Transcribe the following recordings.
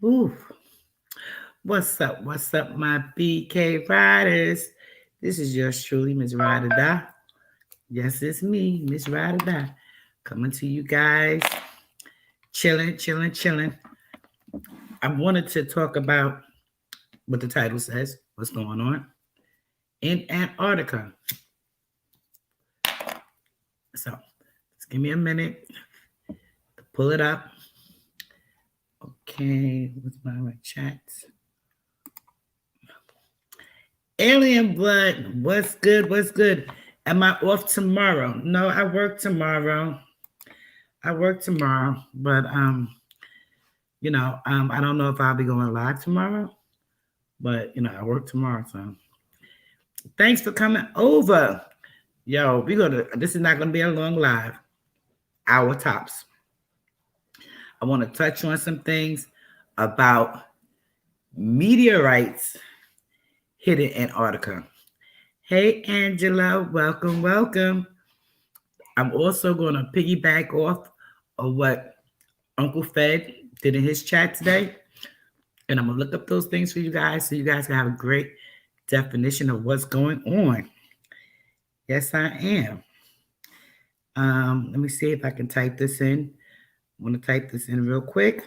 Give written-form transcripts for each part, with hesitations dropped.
Ooh, what's up? What's up, my BK riders? This is yours truly, Miss Rida Da. Yes, it's me, Miss Rida Da, coming to you guys, chilling, chilling, chilling. I wanted to talk about what the title says, what's going on in Antarctica. So, just give me a minute to pull it up. Okay, what's my chat? Alien blood, what's good? What's good? Am I off tomorrow? No, I work tomorrow. But I don't know if I'll be going live tomorrow, but I work tomorrow. So thanks for coming over. Yo, this is not gonna be a long live, hour tops. I want to touch on some things about meteorites hitting Antarctica. Hey Angela, welcome, welcome. I'm also gonna piggyback off of what Uncle Fed did in his chat today. And I'm gonna look up those things for you guys so you guys can have a great definition of what's going on. Yes, I am. Let me see if I can type this in. I want to type this in real quick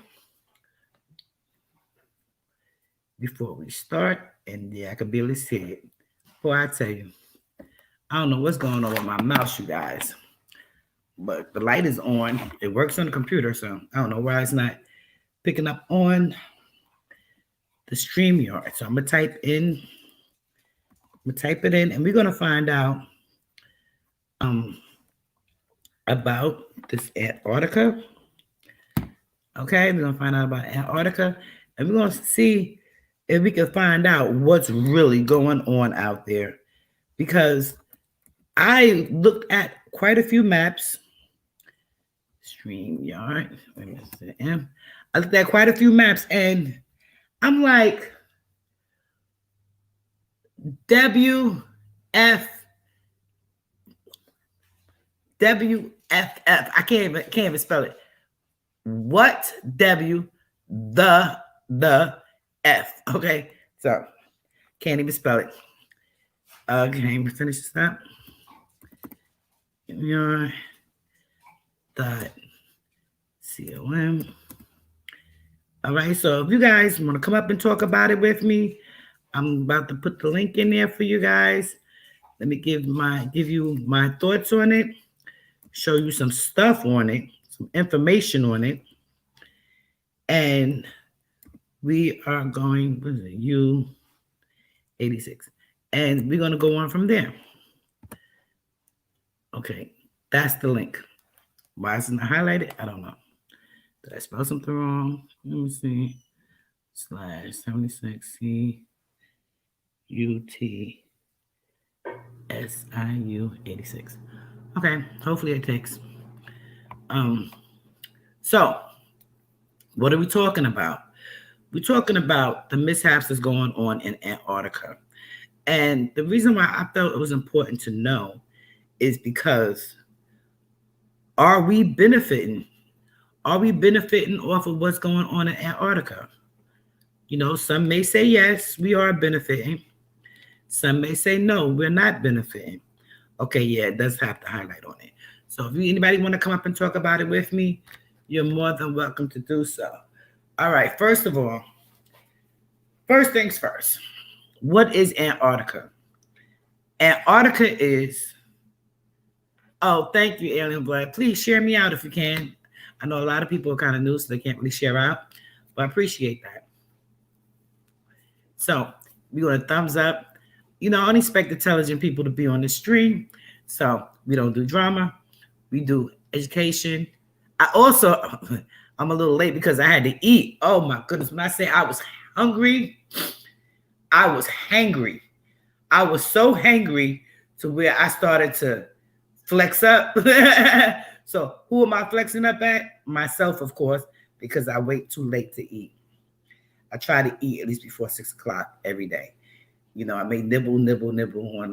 before we start. And yeah, I can barely see it. Boy, I tell you, I don't know what's going on with my mouse, you guys. But the light is on. It works on the computer, so I don't know why it's not picking up on the StreamYard. So I'm gonna type it in, and we're gonna find out about this Antarctica. Okay, we're gonna find out about Antarctica, and we're gonna see if we can find out what's really going on out there. Because I looked at quite a few maps. StreamYard. I looked at quite a few maps, and I'm like, WF. I can't even spell it. What the F? Okay, so can't even spell it. Okay, we finish this up. Your dot com. All right, so if you guys want to come up and talk about it with me, I'm about to put the link in there for you guys. Let me give you my thoughts on it, show you some stuff on it, some information on it, and we are going with U86, and we're going to go on from there. Okay, that's the link. Why isn't it highlighted? I don't know. Did I spell something wrong? Let me see. /76 CUTSIU86. Okay, hopefully it takes. So what are we talking about? We're talking about the mishaps that's going on in Antarctica. And the reason why I felt it was important to know is because are we benefiting? Are we benefiting off of what's going on in Antarctica? Some may say yes, we are benefiting. Some may say no, we're not benefiting. Okay, yeah, it does have to highlight on it. So if anybody want to come up and talk about it with me, you're more than welcome to do so. All right, first of all, first things first. What is Antarctica? Antarctica is... Oh, thank you, Alien Blood. Please share me out if you can. I know a lot of people are kind of new, so they can't really share out, but I appreciate that. So we're going to thumbs up. I don't expect intelligent people to be on the stream, so we don't do drama. We do education. I'm a little late because I had to eat. Oh my goodness. When I say I was hungry, I was hangry. I was so hangry to where I started to flex up. So who am I flexing up at? Myself, of course, because I wait too late to eat. I try to eat at least before 6 o'clock every day. I may nibble on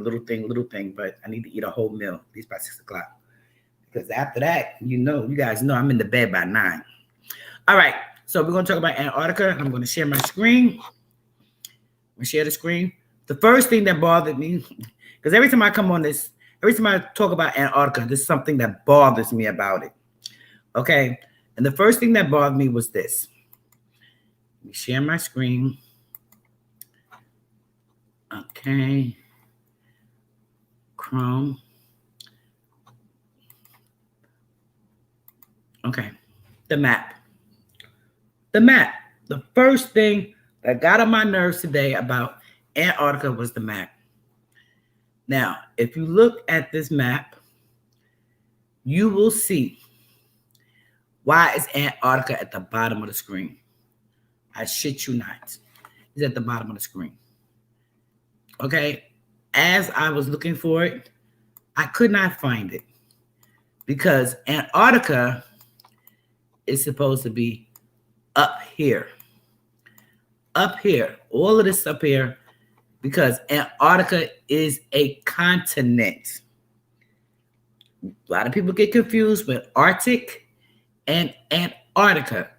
little thing, but I need to eat a whole meal at least by 6 o'clock. Because after that, you guys know I'm in the bed by 9. All right. So we're going to talk about Antarctica. I'm going to share my screen. I'm going to share the screen. The first thing that bothered me, because every time I come on this, every time I talk about Antarctica, there's something that bothers me about it. Okay? And the first thing that bothered me was this. Let me share my screen. Okay. Chrome. Okay. The map. The map. The first thing that got on my nerves today about Antarctica was the map. Now, if you look at this map, you will see why is Antarctica at the bottom of the screen. I shit you not. It's at the bottom of the screen. Okay? As I was looking for it, I could not find it because Antarctica is supposed to be up here. Up here. All of this up here because Antarctica is a continent. A lot of people get confused with Arctic and Antarctica.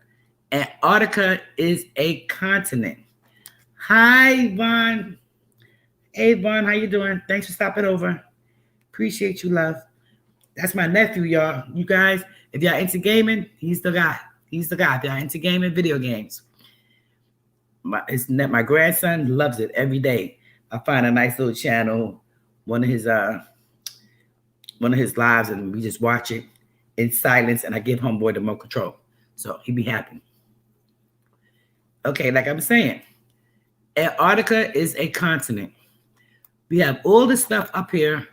Antarctica is a continent. Hi, Vaughn. Hey, Vaughn, how you doing? Thanks for stopping over. Appreciate you, love. That's my nephew, y'all. You guys, if y'all into gaming, he's the guy. He's the guy. If y'all into gaming, video games. My grandson loves it every day. I find a nice little channel, one of his lives, and we just watch it in silence, and I give homeboy the remote control. So he'd be happy. Okay, like I'm saying, Antarctica is a continent. We have all this stuff up here.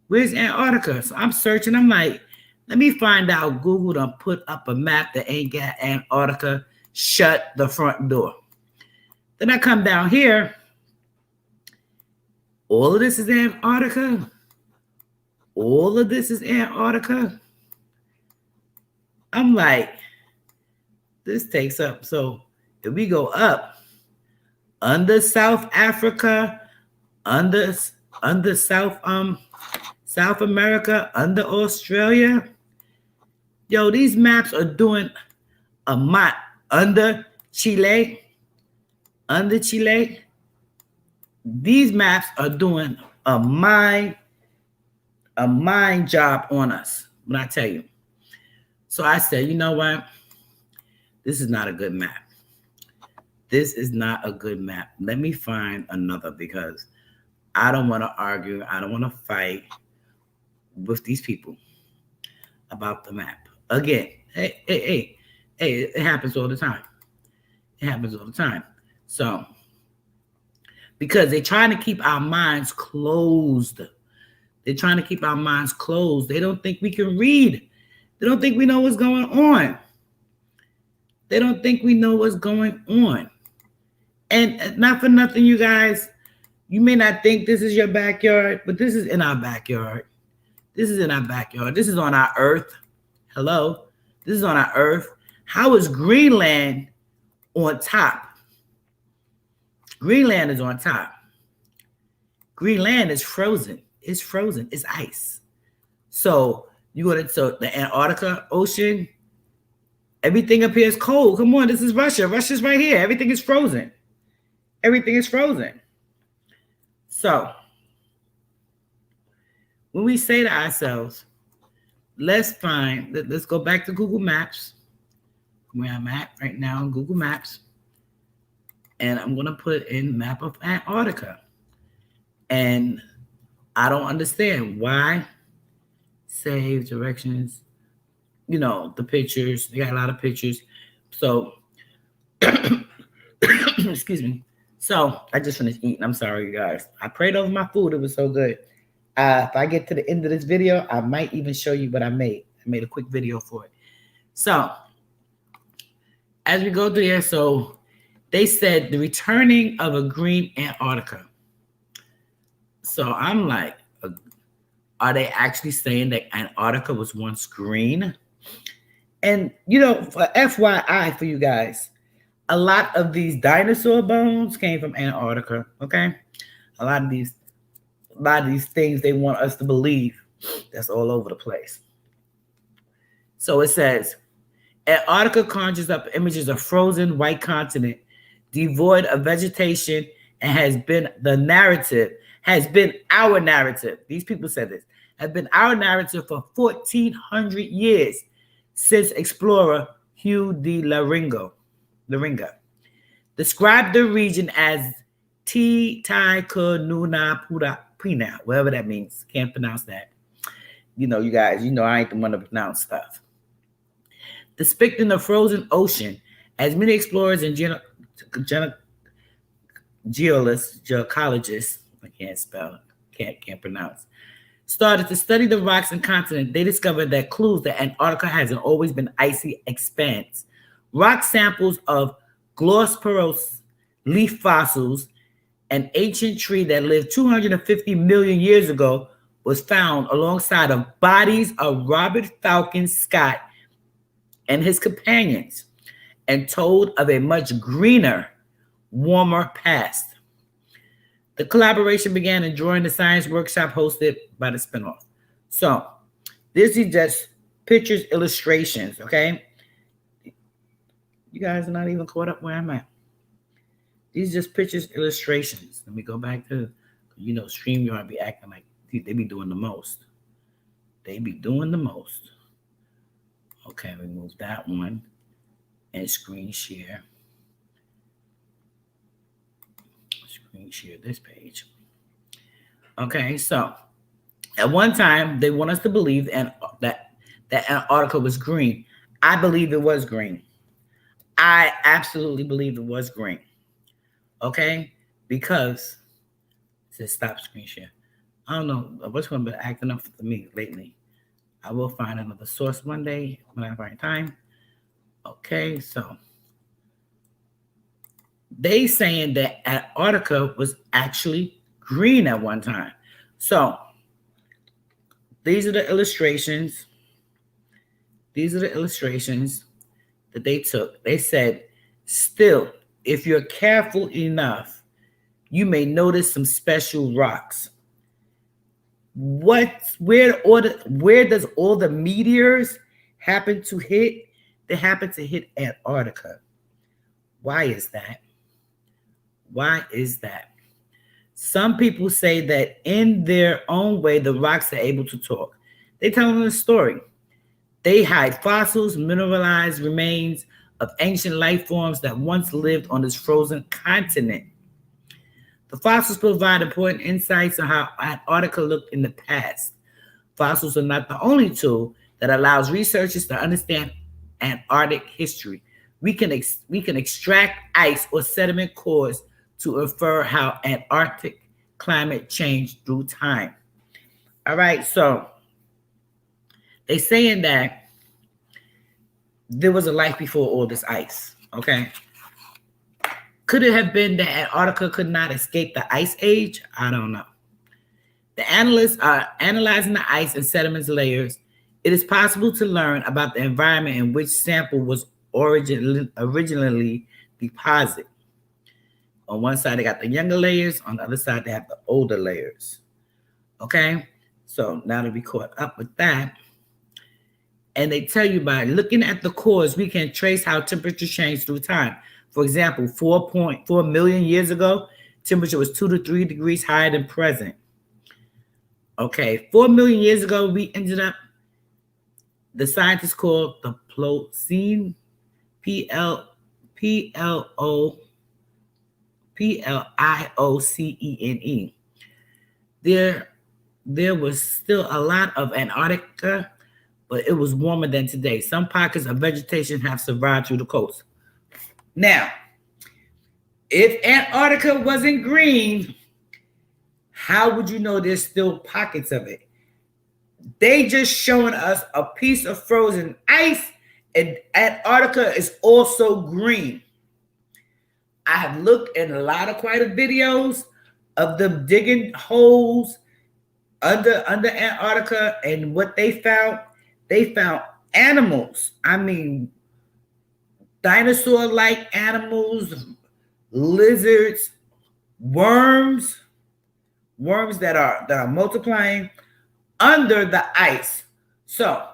Where's Antarctica? So I'm searching. I'm like, let me find out. Google done put up a map that ain't got Antarctica. Shut the front door. Then I come down here. All of this is Antarctica. All of this is Antarctica. I'm like, this takes up. So if we go up under South Africa, under South America, under Australia, yo, these maps are doing a map under Chile. These maps are doing a mind job on us, when I tell you. So I said, you know what? This is not a good map. This is not a good map. Let me find another because I don't want to argue. I don't want to fight with these people about the map. Again, hey, it happens all the time. It happens all the time. So, because they're trying to keep our minds closed. They're trying to keep our minds closed. They don't think we can read. They don't think we know what's going on. They don't think we know what's going on. And not for nothing, you guys, you may not think this is your backyard, but this is in our backyard. This is in our backyard. This is on our earth. Hello. This is on our earth. How is Greenland on top? Greenland is on top. Greenland is frozen. It's frozen. It's ice. So you go to the Antarctica Ocean. Everything up here is cold. Come on, this is Russia. Russia's right here. Everything is frozen. Everything is frozen. So when we say to ourselves, let's go back to Google Maps, where I'm at right now on Google Maps. And I'm going to put in map of Antarctica. And I don't understand why save directions, the pictures. They got a lot of pictures. So, excuse me. So I just finished eating. I'm sorry, you guys. I prayed over my food. It was so good. If I get to the end of this video, I might even show you what I made. I made a quick video for it. So as we go through here, so they said the returning of a green Antarctica. So I'm like, are they actually saying that Antarctica was once green? And, for FYI for you guys, a lot of these dinosaur bones came from Antarctica, okay? A lot of these things they want us to believe, that's all over the place. So it says, Antarctica conjures up images of frozen white continent, devoid of vegetation, and has been our narrative. These people said this, has been our narrative for 1,400 years since explorer Hugh de Laringa described the region as Pina, whatever that means. Can't pronounce that. You know, you guys, you know I ain't the one to pronounce stuff. Depicting the frozen ocean, as many explorers and geologists, I can't spell, can't pronounce, started to study the rocks and continent, they discovered that clues that Antarctica hasn't always been icy expanse. Rock samples of Glossopteris leaf fossils, an ancient tree that lived 250 million years ago, was found alongside of bodies of Robert Falcon Scott and his companions, and told of a much greener, warmer past. The collaboration began in during the science workshop hosted by the spinoff. So this is just pictures, illustrations, okay? You guys are not even caught up where I'm at. These are just pictures, illustrations. Let me go back to, you know, StreamYard be acting like they be doing the most. They be doing the most. Okay, remove that one and screen share. Screen share this page. Okay, so at one time they want us to believe that Antarctica was green. I believe it was green. I absolutely believe it was green. Okay, because it says stop screen share. I don't know which one been acting up for me lately. I will find another source one day when I find time. Okay, so they saying that Antarctica was actually green at one time. So these are the illustrations. These are the illustrations that they took. They said, still, if you're careful enough, you may notice some special rocks. Where does all the meteors happen to hit? They happen to hit Antarctica. Why is that? Why is that? Some people say that in their own way, the rocks are able to talk. They tell them a story. They hide fossils, mineralized remains of ancient life forms that once lived on this frozen continent. The fossils provide important insights on how Antarctica looked in the past. Fossils are not the only tool that allows researchers to understand Antarctic history. We can extract ice or sediment cores to infer how Antarctic climate changed through time. All right, so they're saying that there was a life before all this ice, okay? Could it have been that Antarctica could not escape the ice age? I don't know. The analysts are analyzing the ice and sediments layers. It is possible to learn about the environment in which sample was originally deposited. On one side, they got the younger layers. On the other side, they have the older layers. Okay? So now that we caught up with that, and they tell you by looking at the cores, we can trace how temperature changed through time. For example, 4.4 million years ago, temperature was 2 to 3 degrees higher than present. Okay, 4 million years ago, we ended up, the scientists called the Pliocene, Pliocene. There was still a lot of Antarctica, but it was warmer than today. Some pockets of vegetation have survived through the coast. Now, if Antarctica wasn't green, how would you know there's still pockets of it? They just showing us a piece of frozen ice, and Antarctica is also green. I have looked in quite a videos of them digging holes under Antarctica, and what they found animals. I mean, dinosaur-like animals, lizards, worms that are multiplying under the ice. So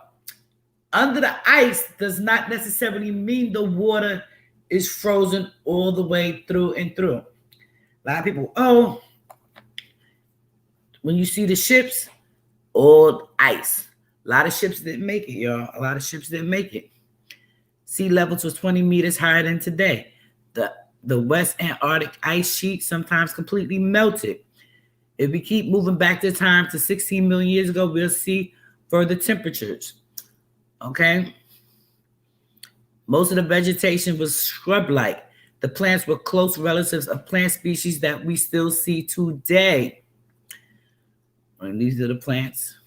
Under the ice does not necessarily mean the water is frozen all the way through and through. A lot of people, oh, when you see the ships, all ice. A lot of ships didn't make it, y'all. A lot of ships didn't make it. Sea levels was 20 meters higher than today. The, the West Antarctic ice sheet sometimes completely melted. If we keep moving back to time to 16 million years ago, we'll see further temperatures. Okay? Most of the vegetation was shrub-like. The plants were close relatives of plant species that we still see today. And these are the plants.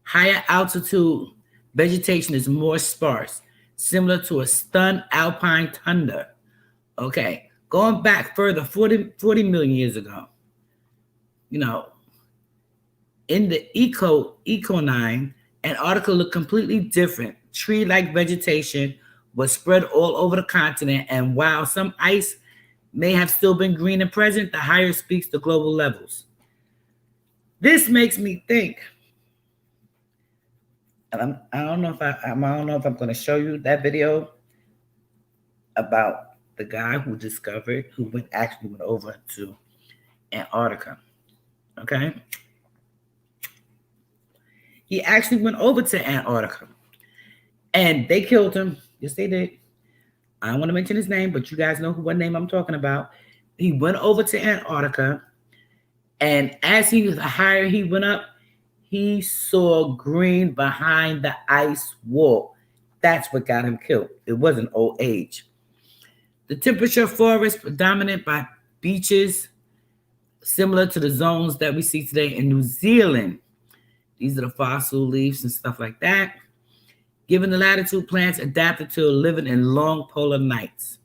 Higher altitude vegetation is more sparse, similar to a stunned alpine tundra. Okay, going back further, 40 million years ago, you know, in the Econine, Antarctica looked completely different. Tree-like vegetation was spread all over the continent, and while some ice may have still been green and present, the higher speaks to global levels. This makes me think, and I don't know if I'm going to show you that video about the guy who actually went over to Antarctica. Okay, he actually went over to Antarctica, and they killed him. Yes, they did. I don't want to mention his name, but you guys know what name I'm talking about. He went over to Antarctica, and as the higher he went up, he saw green behind the ice wall. That's what got him killed. It wasn't old age. The temperature forest predominant by beaches, similar to the zones that we see today in New Zealand. These are the fossil leaves and stuff like that. Given the latitude, plants adapted to living in long polar nights.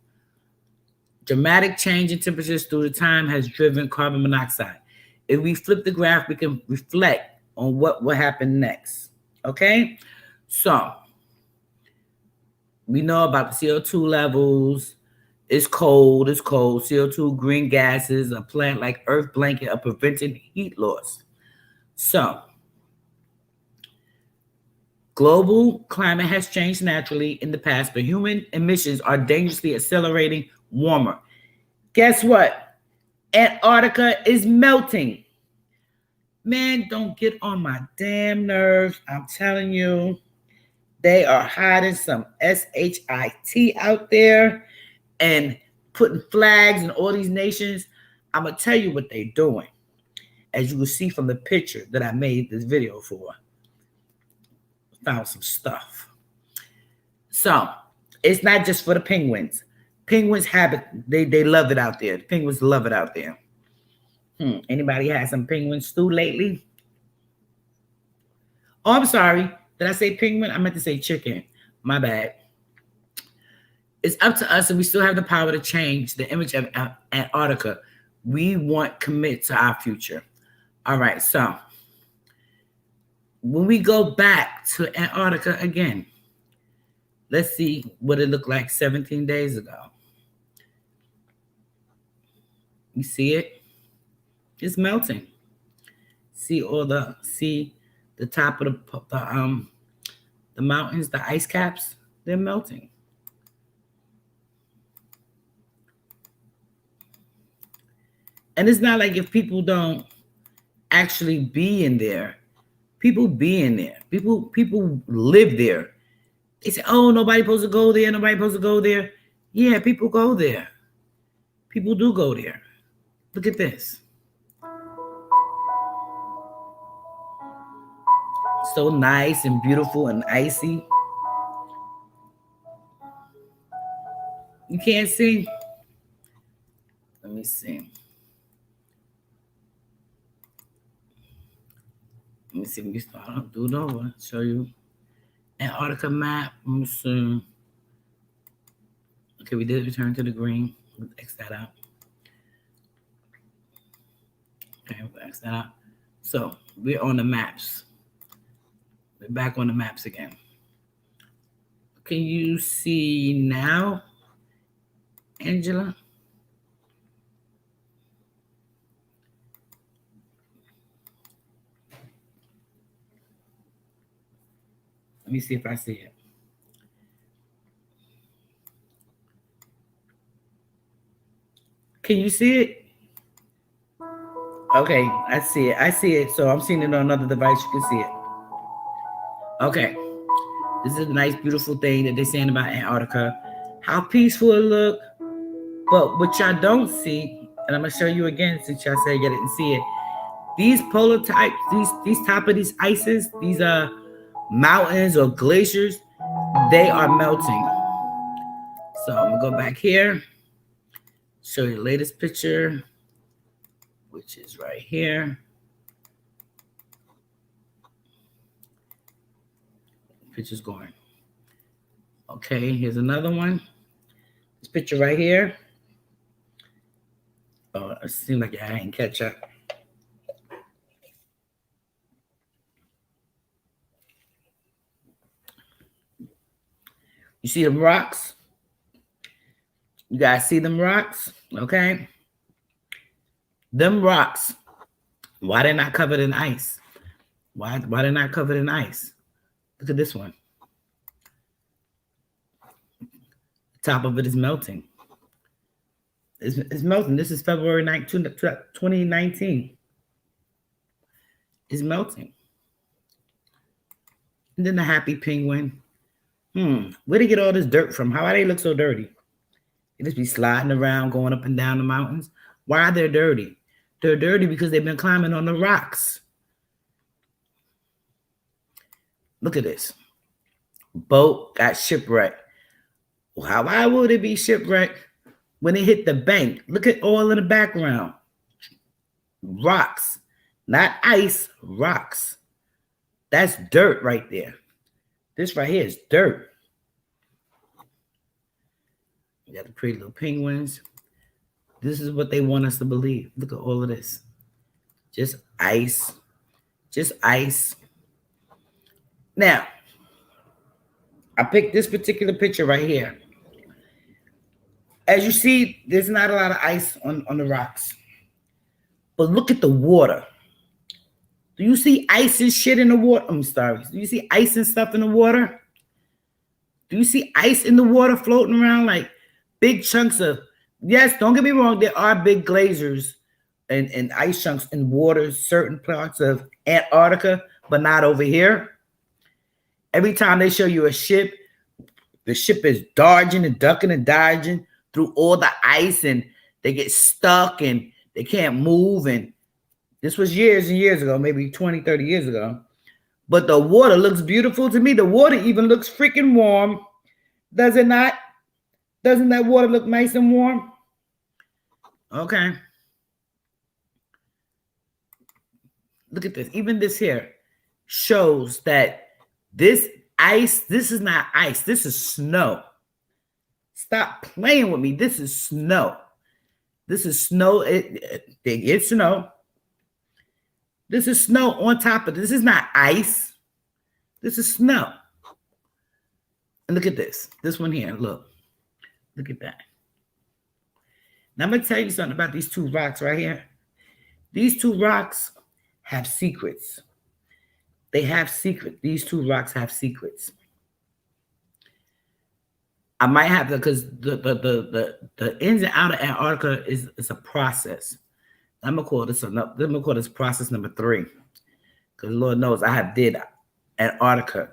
Dramatic change in temperatures through the time has driven carbon monoxide. If we flip the graph, we can reflect on what will happen next. Okay? So, we know about the CO2 levels. It's cold. CO2, green gases, a plant like Earth blanket are preventing heat loss. So, global climate has changed naturally in the past, but human emissions are dangerously accelerating warmer. Guess what? Antarctica is melting. Man, don't get on my damn nerves. I'm telling you, they are hiding some SHIT out there and putting flags in all these nations. I'm going to tell you what they're doing, as you will see from the picture that I made this video for. Found some stuff. So, it's not just for the penguins. Penguins have it. They love it out there. The penguins love it out there. Anybody had some penguin stew lately? Oh, I'm sorry. Did I say penguin? I meant to say chicken. My bad. It's up to us, and we still have the power to change the image of Antarctica. We want commit to our future. All right, so when we go back to Antarctica again, let's see what it looked like 17 days ago. You see it? It's melting. See the top of the mountains, the ice caps, they're melting. And it's not like if people don't actually be in there. People be in there. People live there. They say, oh, nobody's supposed to go there. Nobody's supposed to go there. Yeah, people go there. People do go there. Look at this. So nice and beautiful and icy. You can't see? Let me see. Let me see if we start. Do it over. Show you Antarctica map. Let me see. Okay, we did return to the green. Let's X that out. Okay, we'll X that out. So we're on the maps. We're back on the maps again. Can you see now, Angela? Let me see if I see it. Can you see it? Okay, I see it. I see it. So I'm seeing it on another device. You can see it. Okay. This is a nice, beautiful thing that they're saying about Antarctica. How peaceful it look. But what y'all don't see, and I'm gonna show you again since y'all said you didn't see it. These polar types, these top of these ices, these mountains or glaciers, they are melting. So I'm gonna go back here, show you the latest picture, which is right here. Picture's going. Okay, here's another one. This picture right here. Oh, it seems like I ain't catch up. You see them rocks? You guys see them rocks? Okay. Them rocks. Why they're not covered in ice? Why they're not covered in ice? Look at this one. The top of it is melting. It's melting. This is February 9th, 2019. It's melting. And then the happy penguin. Where they get all this dirt from? How they look so dirty? They just be sliding around, going up and down the mountains. Why are they dirty? They're dirty because they've been climbing on the rocks. Look at this. Boat got shipwrecked. Why would it be shipwrecked when it hit the bank? Look at all in the background. Rocks. Not ice, rocks. That's dirt right there. This right here is dirt. You got the pretty little penguins. This is what they want us to believe. Look at all of this. Just ice. Just ice. Now, I picked this particular picture right here. As you see, there's not a lot of ice on the rocks. But look at the water. Do you see ice and shit in the water? I'm sorry. Do you see ice and stuff in the water? Do you see ice in the water floating around like big chunks of, yes, don't get me wrong, there are big glaciers and ice chunks in water, certain parts of Antarctica, but not over here. Every time they show you a ship, the ship is dodging and ducking and dodging through all the ice, and they get stuck and they can't move. And this was years and years ago, maybe 20, 30 years ago. But the water looks beautiful to me. The water even looks freaking warm. Does it not? Doesn't that water look nice and warm? Okay. Look at this. Even this here shows that this ice, this is not ice. This is snow. Stop playing with me. This is snow. This is snow. It's snow. This is snow on top of this. This is not ice. This is snow. And look at this. This one here. Look. Look at that. Now I'm going to tell you something about these two rocks right here. These two rocks have secrets. They have secrets. These two rocks have secrets. I might have to, because the ins and out of Antarctica is a process. I'm gonna call this process number 3, because Lord knows I have did Antarctica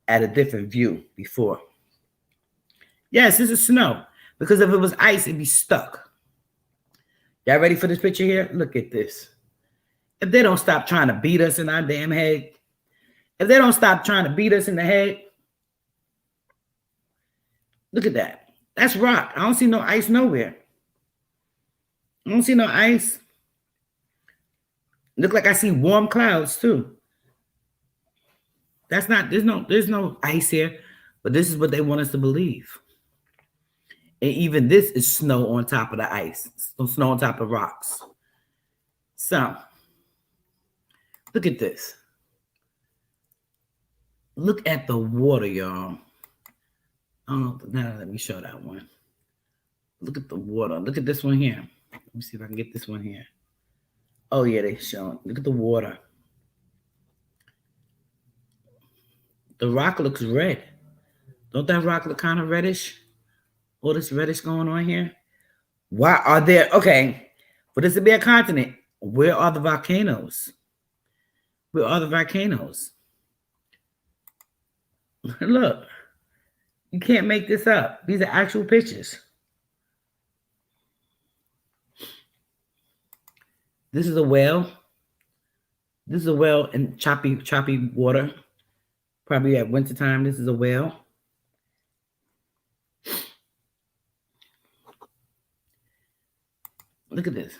at a different view before. Yes, this is snow, because if it was ice, it'd be stuck. Y'all ready for this picture here? Look at this. If they don't stop trying to beat us in our damn head, if they don't stop trying to beat us in the head, look at that. That's rock. I don't see no ice nowhere. I don't see no ice. Look like I see warm clouds too. That's not, there's no ice here, but this is what they want us to believe. And even this is snow on top of the ice, snow on top of rocks. So, look at this. Look at the water, y'all. I don't know. Now let me show that one. Look at the water. Look at this one here. Let me see if I can get this one here. Oh yeah, they showing. Look at the water. The rock looks red. Don't that rock look kind of reddish? All this reddish going on here. Why are there? Okay, for this to be a continent, where are the volcanoes? Where are the volcanoes? Look, you can't make this up. These are actual pictures. This is a whale. This is a whale in choppy water. Probably at wintertime. This is a whale. Look at this.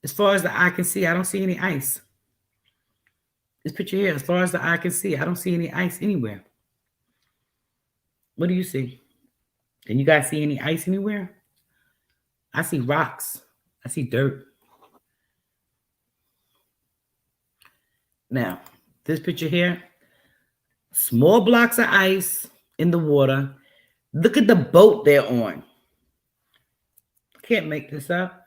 As far as the eye can see, I don't see any ice. This picture here, as far as the eye can see, I don't see any ice anywhere. What do you see? Can you guys see any ice anywhere? I see rocks. I see dirt. Now, this picture here, small blocks of ice in the water. Look at the boat they're on. Can't make this up.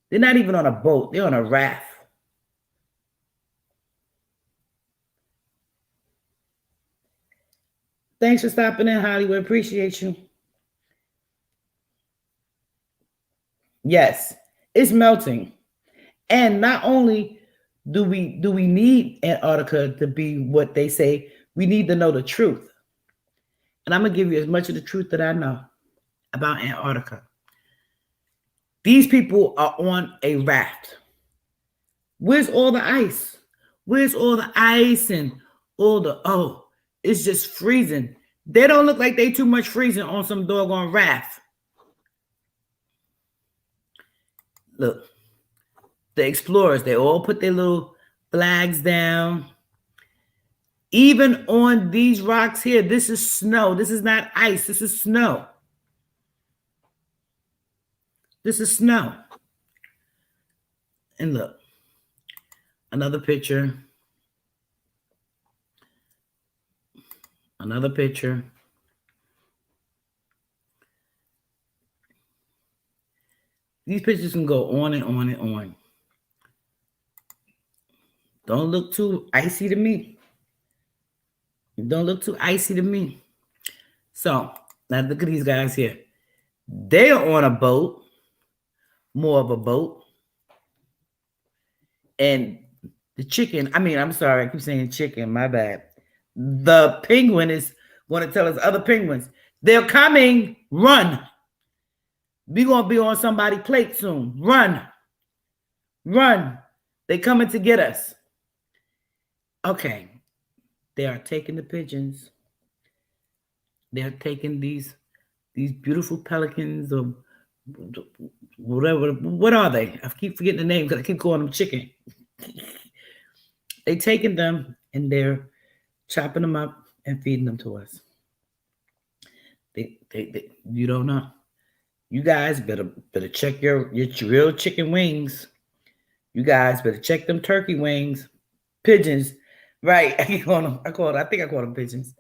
They're not even on a boat. They're on a raft. Thanks for stopping in, Hollywood. Appreciate you. Yes, it's melting. And not only do we need Antarctica to be what they say, we need to know the truth. And I'm going to give you as much of the truth that I know about Antarctica. These people are on a raft. Where's all the ice? Where's all the ice and all the, oh, it's just freezing. They don't look like they too much freezing on some doggone raft. Look, the explorers, they all put their little flags down. Even on these rocks here, this is snow. This is not ice. This is snow. This is snow. And look, another picture. Another picture. These pictures can go on and on and on. Don't look too icy to me. Don't look too icy to me. So, now look at these guys here. They are on a boat. More of a boat. And the chicken, I'm sorry, I keep saying chicken, my bad. The penguin is want to tell us other penguins, they're coming, run. We're going to be on somebody's plate soon. Run. Run. They coming to get us. Okay. They are taking the pigeons. They are taking these beautiful pelicans or whatever. What are they? I keep forgetting the name because I keep calling them chicken. They taking them and they're chopping them up and feeding them to us. They you don't know. You guys better check your real chicken wings. You guys better check them turkey wings. Pigeons. Right. I think I call them pigeons.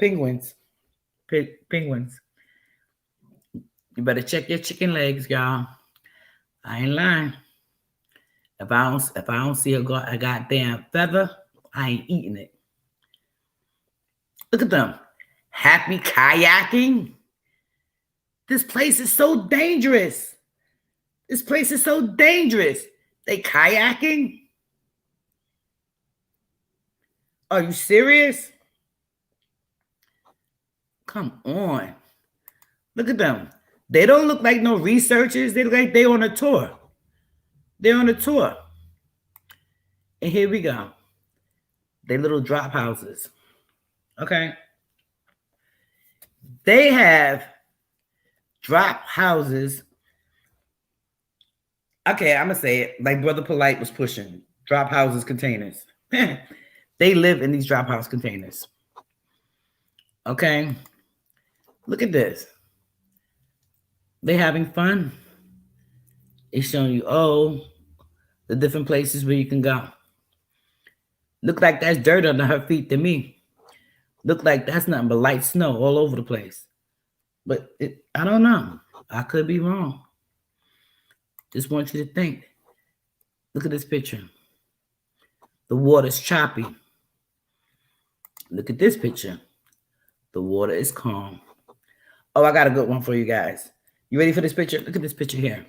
Penguins. Penguins. You better check your chicken legs, y'all. I ain't lying. If I don't see a goddamn feather, I ain't eating it. Look at them. Happy kayaking. This place is so dangerous. This place is so dangerous. They kayaking? Are you serious? Come on. Look at them. They don't look like no researchers. They look like they're on a tour. They're on a tour. And here we go. They little drop houses. Okay. They have drop houses. Okay, I'm going to say it like Brother Polite was pushing. Drop houses containers. They live in these drop house containers. Okay. Look at this. They having fun. It's showing you, the different places where you can go. Look like that's dirt under her feet to me. Look like that's nothing but light snow all over the place. But I don't know. I could be wrong. Just want you to think. Look at this picture. The water's choppy. Look at this picture. The water is calm. Oh, I got a good one for you guys. You ready for this picture? Look at this picture here.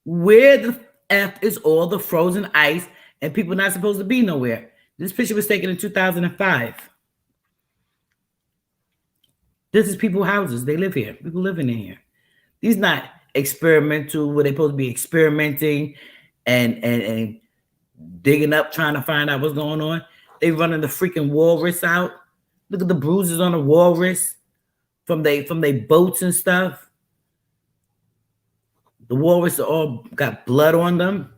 Where the F is all the frozen ice and people not supposed to be nowhere? This picture was taken in 2005. This is people's houses. They live here. People living in here. These not experimental where they supposed to be experimenting and digging up, trying to find out what's going on. They running the freaking walrus out. Look at the bruises on the walrus from they boats and stuff. The walrus all got blood on them.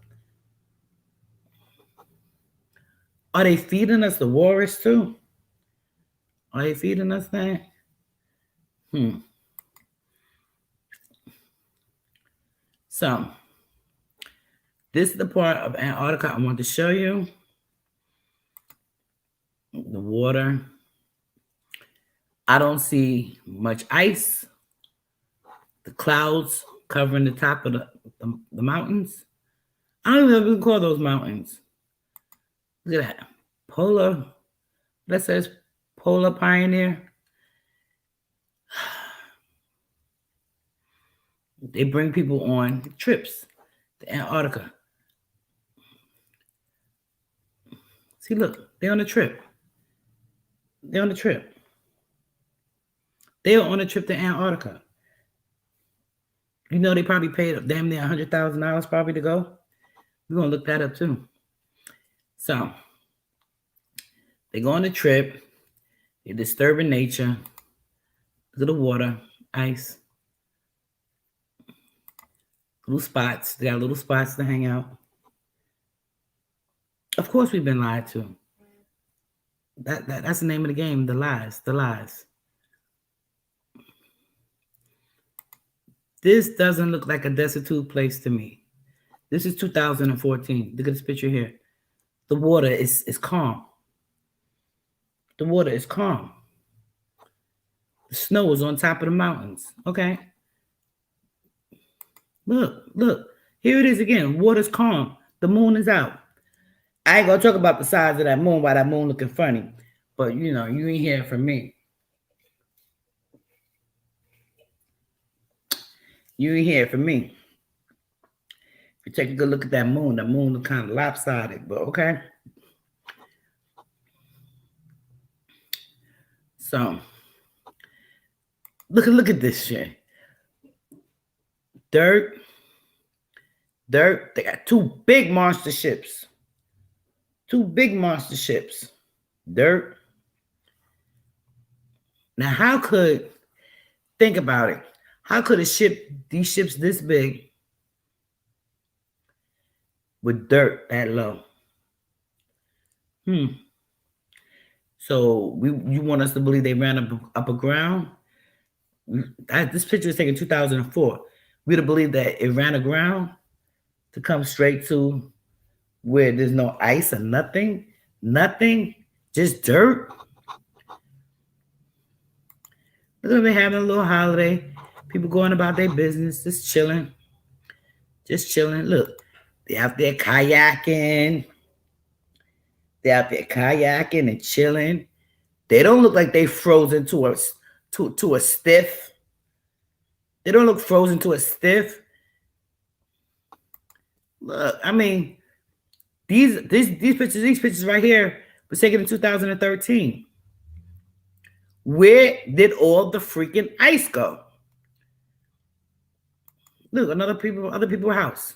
Are they feeding us the walrus too? Are they feeding us that? So, this is the part of Antarctica I want to show you. The water. I don't see much ice. The clouds covering the top of the mountains. I don't even know if we can call those mountains. Look at that. Polar. That says Polar Pioneer. They bring people on trips to Antarctica. See, look, they're on a trip. They're on a trip. They are on a trip to Antarctica. You know they probably paid damn near $100,000 probably to go. We're going to look that up too. So, they go on a trip. They're disturbing nature. Look at the water, ice. Little spots. They got little spots to hang out. Of course we've been lied to. That's the name of the game, the lies, the lies. This doesn't look like a destitute place to me. This is 2014. Look at this picture here. The water is calm. The water is calm. The snow is on top of the mountains. Okay. Look. Here it is again. Water's calm. The moon is out. I ain't gonna talk about the size of that moon while that moon looking funny. But you know, you ain't hearing from me. You ain't hearing from me. If you take a good look at that moon looks kind of lopsided, but okay. So look at this shit. Dirt. They got two big monster ships. Dirt. Now, think about it. How could these ships this big with dirt that low? So you want us to believe they ran up a ground? This picture was taken in 2004. We'd have believed that it ran aground to come straight to where there's no ice or nothing, just dirt. Look at them having a little holiday. People going about their business, just chilling. Look, they out there kayaking. And chilling. They don't look like they frozen to a stiff. They don't look frozen to a stiff. Look, I mean, these pictures right here were taken in 2013. Where did all the freaking ice go? Look, other people's house.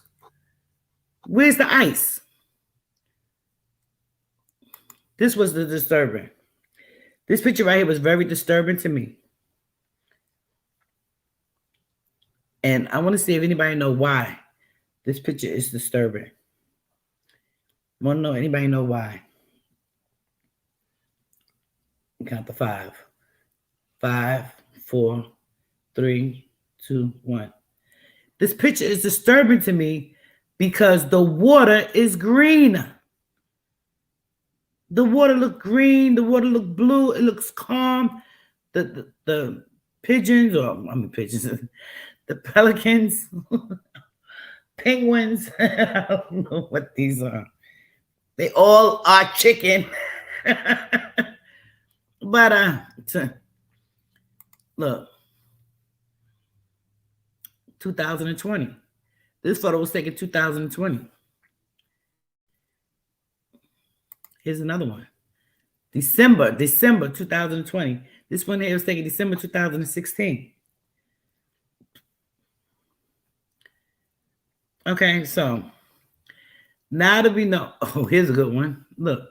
Where's the ice? This was the disturbing. This picture right here was very disturbing to me. And I want to see if anybody know why this picture is disturbing. Want to know? Anybody know why? Count to 5. 5, 4, 3, 2, 1. This picture is disturbing to me because the water is green. The water look green. The water look blue. It looks calm. The pigeons, the pelicans, penguins. I don't know what these are. They all are chicken. But look, 2020. This photo was taken 2020. Here's another one. December 2020. This one here was taken December 2016. Okay, so now that we know, oh, here's a good one. Look,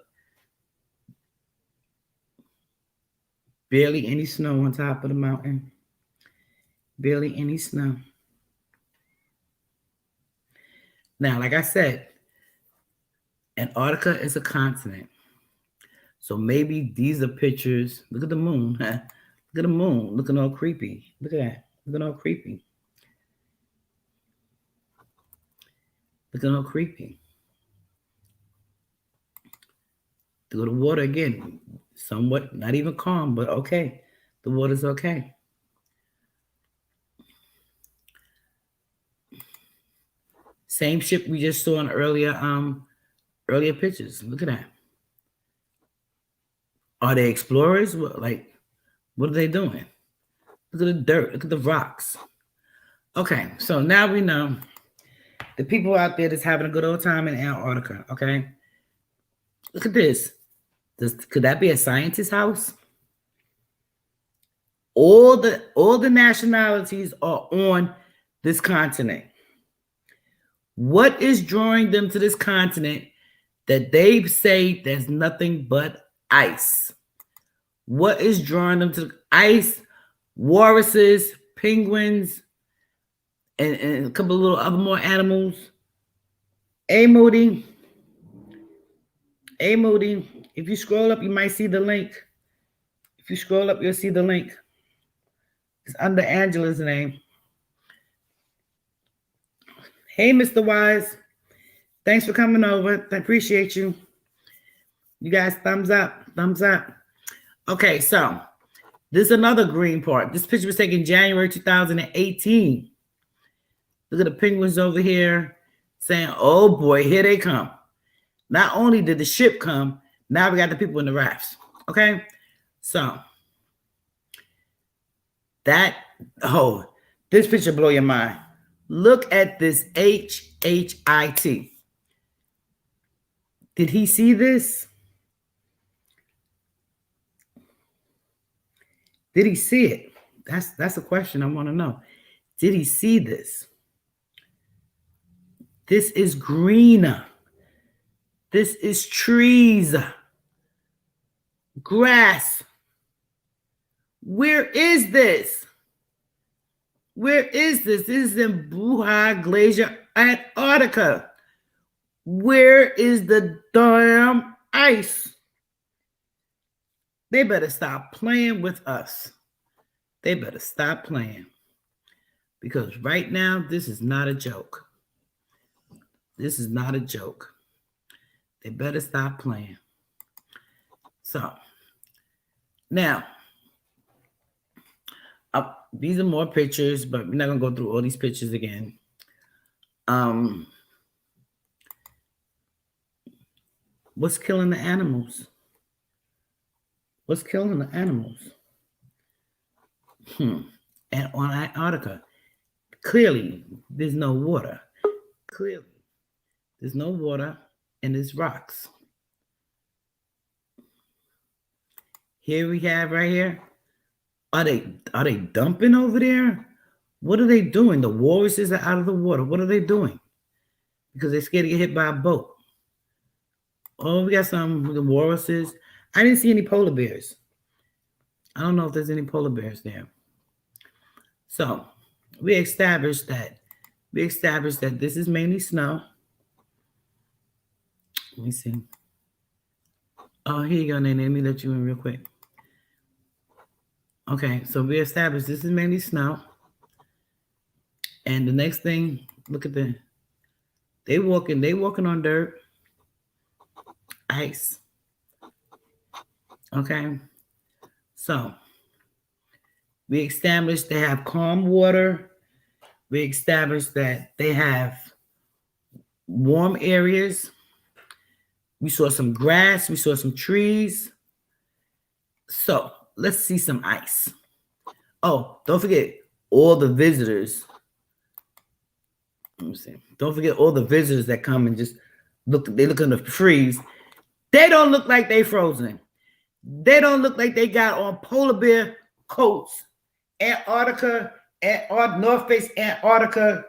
barely any snow on top of the mountain. Barely any snow. Now, like I said, Antarctica is a continent. So maybe these are pictures. Look at the moon. Look at the moon looking all creepy. Look at that. Looking all creepy. Looking all creepy. Through the water again. Somewhat, not even calm, but okay. The water's okay. Same ship we just saw in earlier pictures. Look at that. Are they explorers? What are they doing? Look at the dirt. Look at the rocks. Okay, so now we know the people out there that's having a good old time in Antarctica. Okay, look at this. Could that be a scientist's house? All the nationalities are on this continent. What is drawing them to this continent that they say there's nothing but ice? What is drawing them to ice? Walruses, penguins, and a couple of little other more animals. Hey, Moody. Hey, Moody. If you scroll up, you might see the link. If you scroll up, you'll see the link. It's under Angela's name. Hey, Mr. Wise. Thanks for coming over. I appreciate you. You guys, thumbs up. Thumbs up. Okay, so this is another green part. This picture was taken January 2018. Look at the penguins over here saying, oh boy, here they come. Not only did the ship come, now we got the people in the rafts. Okay, so this picture blow your mind. Look at this HHIT. Did he see this? Did he see it? That's a question I want to know. Did he see this? This is green. This is trees. Grass. Where is this? Where is this? This is in Bruja Glacier, Antarctica. Where is the damn ice? They better stop playing with us. They better stop playing. Because right now, this is not a joke. This is not a joke. They better stop playing. So, now, these are more pictures, but we're not going to go through all these pictures again. What's killing the animals? What's killing the animals? And on Antarctica, clearly, there's no water. Clearly, there's no water and there's rocks. Here we have right here. Are they dumping over there? What are they doing? The walruses are out of the water. What are they doing? Because they're scared to get hit by a boat. Oh, we got some of the walruses. I didn't see any polar bears. I don't know if there's any polar bears there. So we established that this is mainly snow. Let me see. Oh, here you go, Nene. Let me let you in real quick. Okay, so we established this is mainly snow. And the next thing, look at they walking on dirt, ice. Okay, so we established they have calm water. We established that they have warm areas. We saw some grass. We saw some trees. So let's see some ice. Oh, don't forget all the visitors. Let me see. Don't forget all the visitors that come and just look. They look in the freeze. They don't look like they frozen. They don't look like they got on polar bear coats. Antarctica, North Face Antarctica,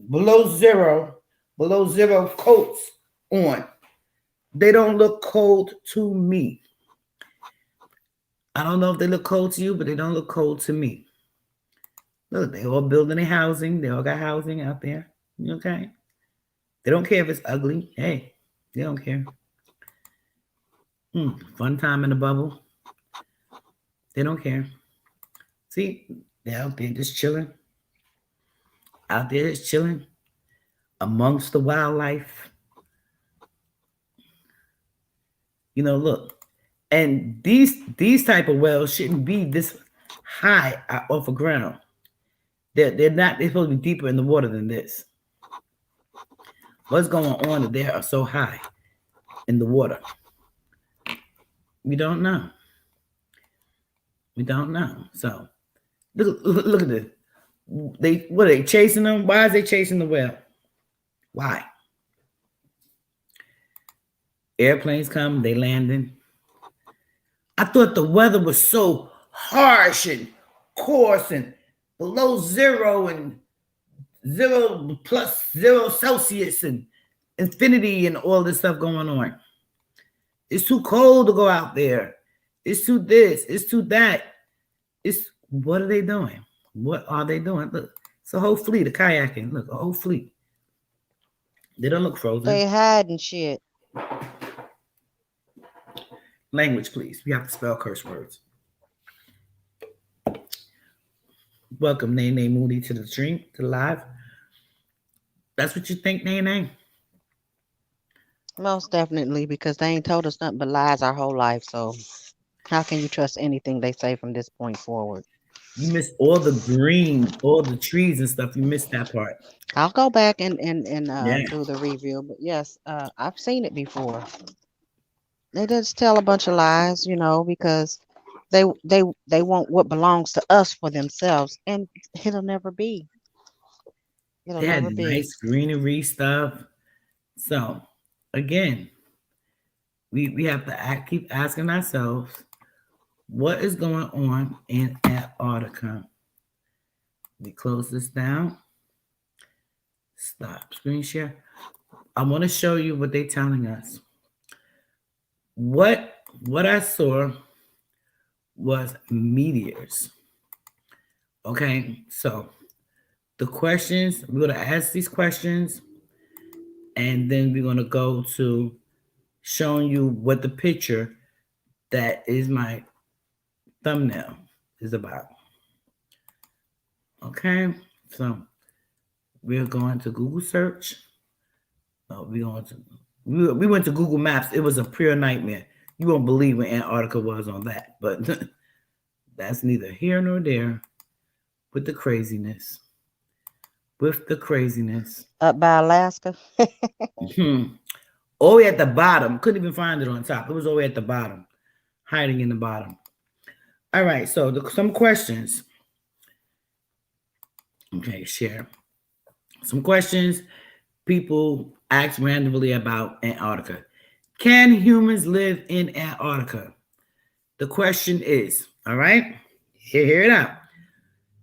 below zero coats on. They don't look cold to me. I don't know if they look cold to you, but they don't look cold to me. Look, they all building their housing. They all got housing out there. Okay? They don't care if it's ugly. Hey, they don't care. Fun time in the bubble. They don't care. See, they're out there just chilling. Out there just chilling amongst the wildlife. Look. And these type of wells shouldn't be this high off the ground. They're not. They're supposed to be deeper in the water than this. What's going on that they are so high in the water? We don't know. We don't know. So look at this. What are they chasing them? Why is they chasing the whale? Why? Airplanes come, they landing. I thought the weather was so harsh and coarse and below zero and 0+0 Celsius and infinity and all this stuff going on. It's too cold to go out there. It's too this. It's too that. What are they doing? What are they doing? Look, it's a whole fleet of kayaking. Look, a whole fleet. They don't look frozen. They hiding shit. Language, please. We have to spell curse words. Welcome, Nene Moody, to the stream, to the live. That's what you think, Nene? Most definitely, because they ain't told us nothing but lies our whole life. So how can you trust anything they say from this point forward? You missed all the green, all the trees and stuff. You missed that part. I'll go back and Yeah. do the review. But yes, I've seen it before. They just tell a bunch of lies, because they want what belongs to us for themselves, and it'll never be. It'll They had never be. nice greenery stuff. So, again, we have to keep asking ourselves, what is going on in Antarctica? We close this down. Stop screen share. I want to show you what they're telling us. What I saw was meteors. Okay, so the questions, we're going to ask these questions, and then we're going to go to showing you what the picture that is my thumbnail is about. Okay, so we're going to Google search. We went to Google Maps. It was a pure nightmare. You won't believe where Antarctica was on that, but that's neither here nor there. With the craziness. Up by Alaska. All the way at the bottom. Couldn't even find it on top. It was all the way at the bottom. Hiding in the bottom. All right, so some questions. Okay, share. Some questions people ask randomly about Antarctica. Can humans live in Antarctica? The question is, all right, hear it out.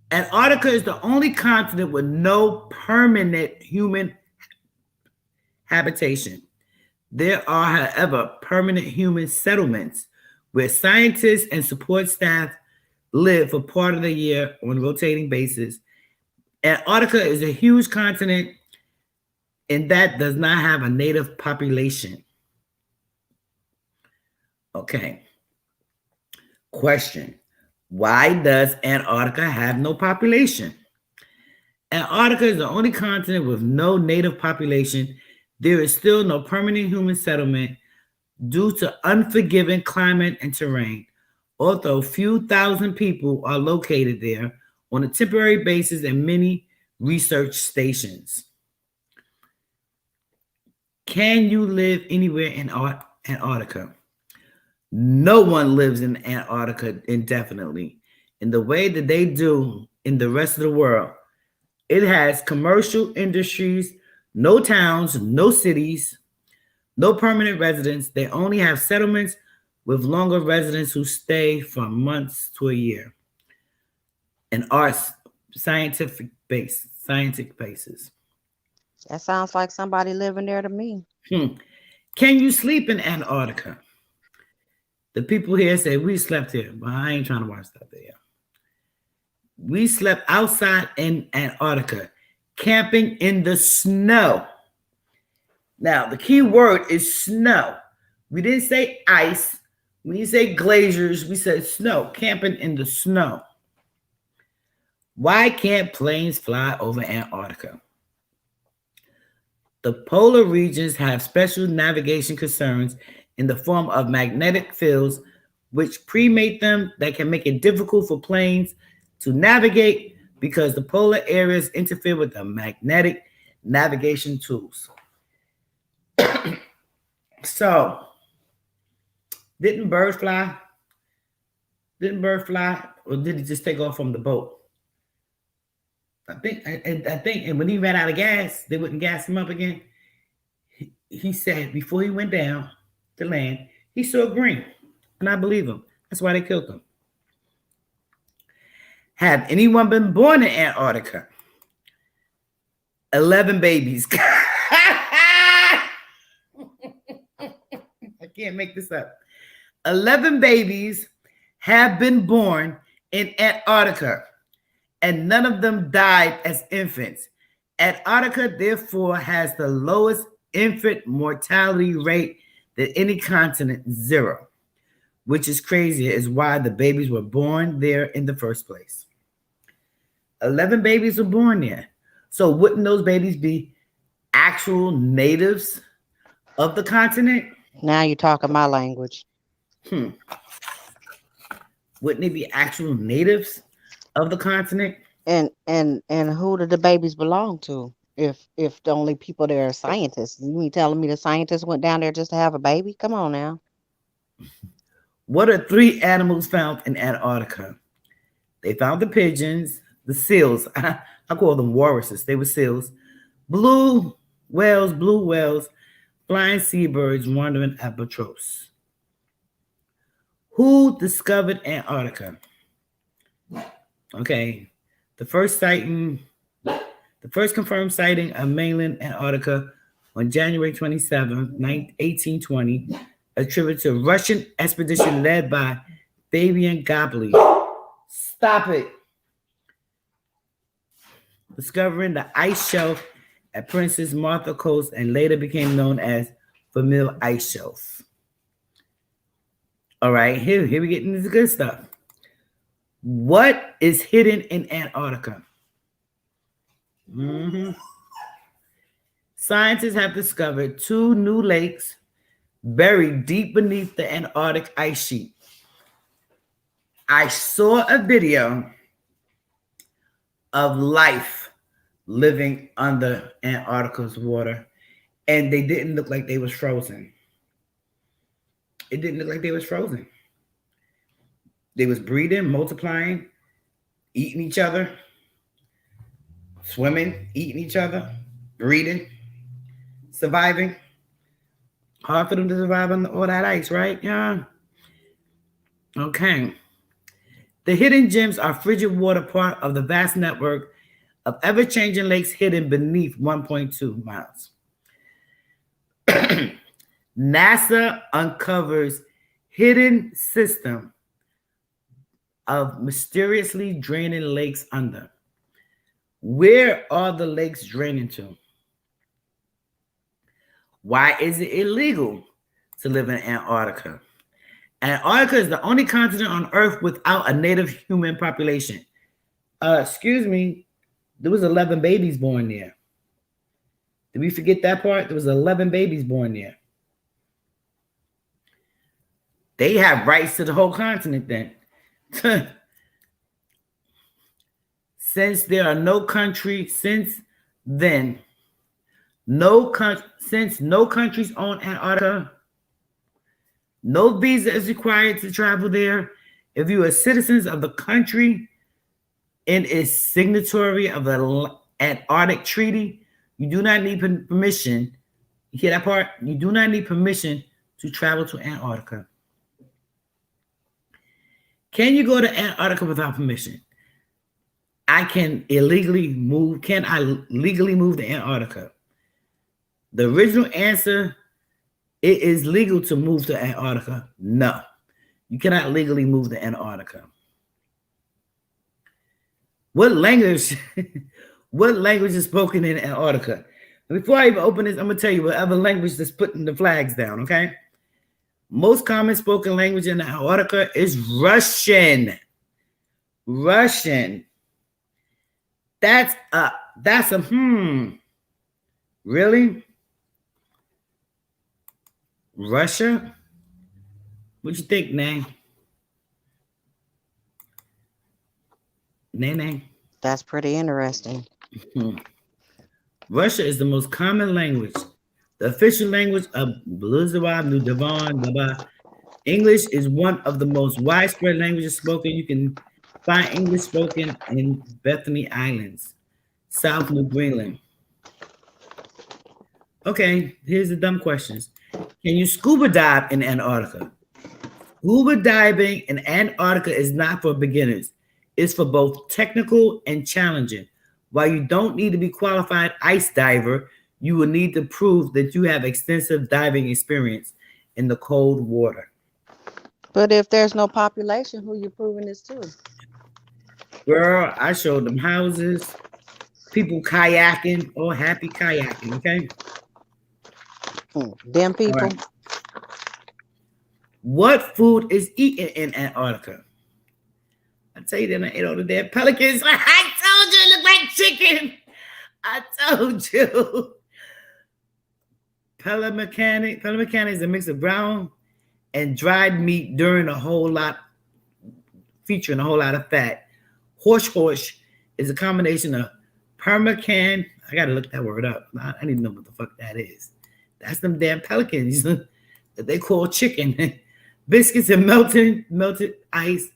Antarctica is the only continent with no permanent human habitation. There are, however, permanent human settlements where scientists and support staff live for part of the year on a rotating basis. Antarctica is a huge continent and that does not have a native population. Okay. Question. Why does Antarctica have no population? Antarctica is the only continent with no native population. There is still no permanent human settlement due to unforgiving climate and terrain. Although few thousand people are located there on a temporary basis in many research stations. Can you live anywhere in Antarctica. No one lives in Antarctica indefinitely in the way that they do in the rest of the world. It has commercial industries, no towns, no cities, no permanent residents. They only have settlements with longer residents who stay from months to a year. And arts, scientific bases. That sounds like somebody living there to me. Hmm. Can you sleep in Antarctica? The people here say we slept here, but I ain't trying to watch that video. We slept outside in Antarctica, camping in the snow. Now, the key word is snow. We didn't say ice. We didn't say glaciers. We said snow, camping in the snow. Why can't planes fly over Antarctica? The polar regions have special navigation concerns in the form of magnetic fields, which premate them that can make it difficult for planes to navigate because the polar areas interfere with the magnetic navigation tools. So, didn't bird fly? Didn't bird fly, or did he just take off from the boat? And when he ran out of gas, they wouldn't gas him up again. He said before he went down to land, he saw green, and I believe him. That's why they killed him. Have anyone been born in Antarctica? 11 babies. I can't make this up. 11 babies have been born in Antarctica, and none of them died as infants. Antarctica, therefore, has the lowest infant mortality rate than any continent, 0, which is crazy, is why the babies were born there in the first place. 11 babies were born there. So wouldn't those babies be actual natives of the continent? Now you're talking my language. Wouldn't they be actual natives of the continent? And who do the babies belong to? If the only people there are scientists, you mean telling me the scientists went down there just to have a baby? Come on now. What are 3 animals found in Antarctica? They found the pigeons, the seals. I call them walruses. They were seals. Blue whales, flying seabirds, wandering albatross. Who discovered Antarctica? Okay, the first confirmed sighting of mainland Antarctica on January 27, 1820, attributed to a Russian expedition led by Fabian Gobley. Stop it. Discovering the ice shelf at Princess Martha Coast and later became known as Vermeil Ice Shelf. All right, here we get into the good stuff. What is hidden in Antarctica? Scientists have discovered 2 new lakes buried deep beneath the Antarctic ice sheet. I saw a video of life living under Antarctica's water, and they didn't look like they was frozen. It didn't look like they was frozen. They was breeding, multiplying, eating each other, swimming, eating each other, breeding, surviving. Hard for them to survive on all that ice, right? Yeah. Okay. The hidden gems are frigid water, part of the vast network of ever-changing lakes hidden beneath 1.2 miles. NASA uncovers hidden system of mysteriously draining lakes under. Where are the lakes draining to? Why is it illegal to live in Antarctica? Antarctica is the only continent on Earth without a native human population. Excuse me, there was 11 babies born there. Did we forget that part? There was 11 babies born there. They have rights to the whole continent then. Since no countries own Antarctica, No visa is required to travel there. If you are citizens of the country and is signatory of the Antarctic Treaty, you do not need permission. You hear that part? You do not need permission to travel to Antarctica. Can you go to Antarctica without permission? I can illegally move. Can I legally move to Antarctica? The original answer, it is legal to move to Antarctica. No, you cannot legally move to Antarctica. What language? What language is spoken in Antarctica? Before I even open this, I'm gonna tell you what other language that's putting the flags down. Okay. Most common spoken language in Antarctica is Russian. Russian. That's a really? Russia? What you think, Nay? Nay. That's pretty interesting. Russia is the most common language. The official language of Bluzawa, New Devon, English is one of the most widespread languages spoken. You can find English spoken in Bethany Islands, South New Greenland. Okay, here's the dumb questions. Can you scuba dive in Antarctica? Scuba diving in Antarctica is not for beginners. It's for both technical and challenging. While you don't need to be qualified ice diver, you will need to prove that you have extensive diving experience in the cold water. But if there's no population, who you proving this to? Girl, I showed them houses, people kayaking, all happy kayaking, okay? Them people. Right. What food is eaten in Antarctica? I tell you, then I ate all the damn pelicans. I told you it looked like chicken. I told you. Pelican is a mix of brown and dried meat featuring a whole lot of fat. Horse is a combination of pemmican. I gotta look that word up. I need to know what the fuck that is. That's them damn pelicans that they call chicken. Biscuits and melted ice.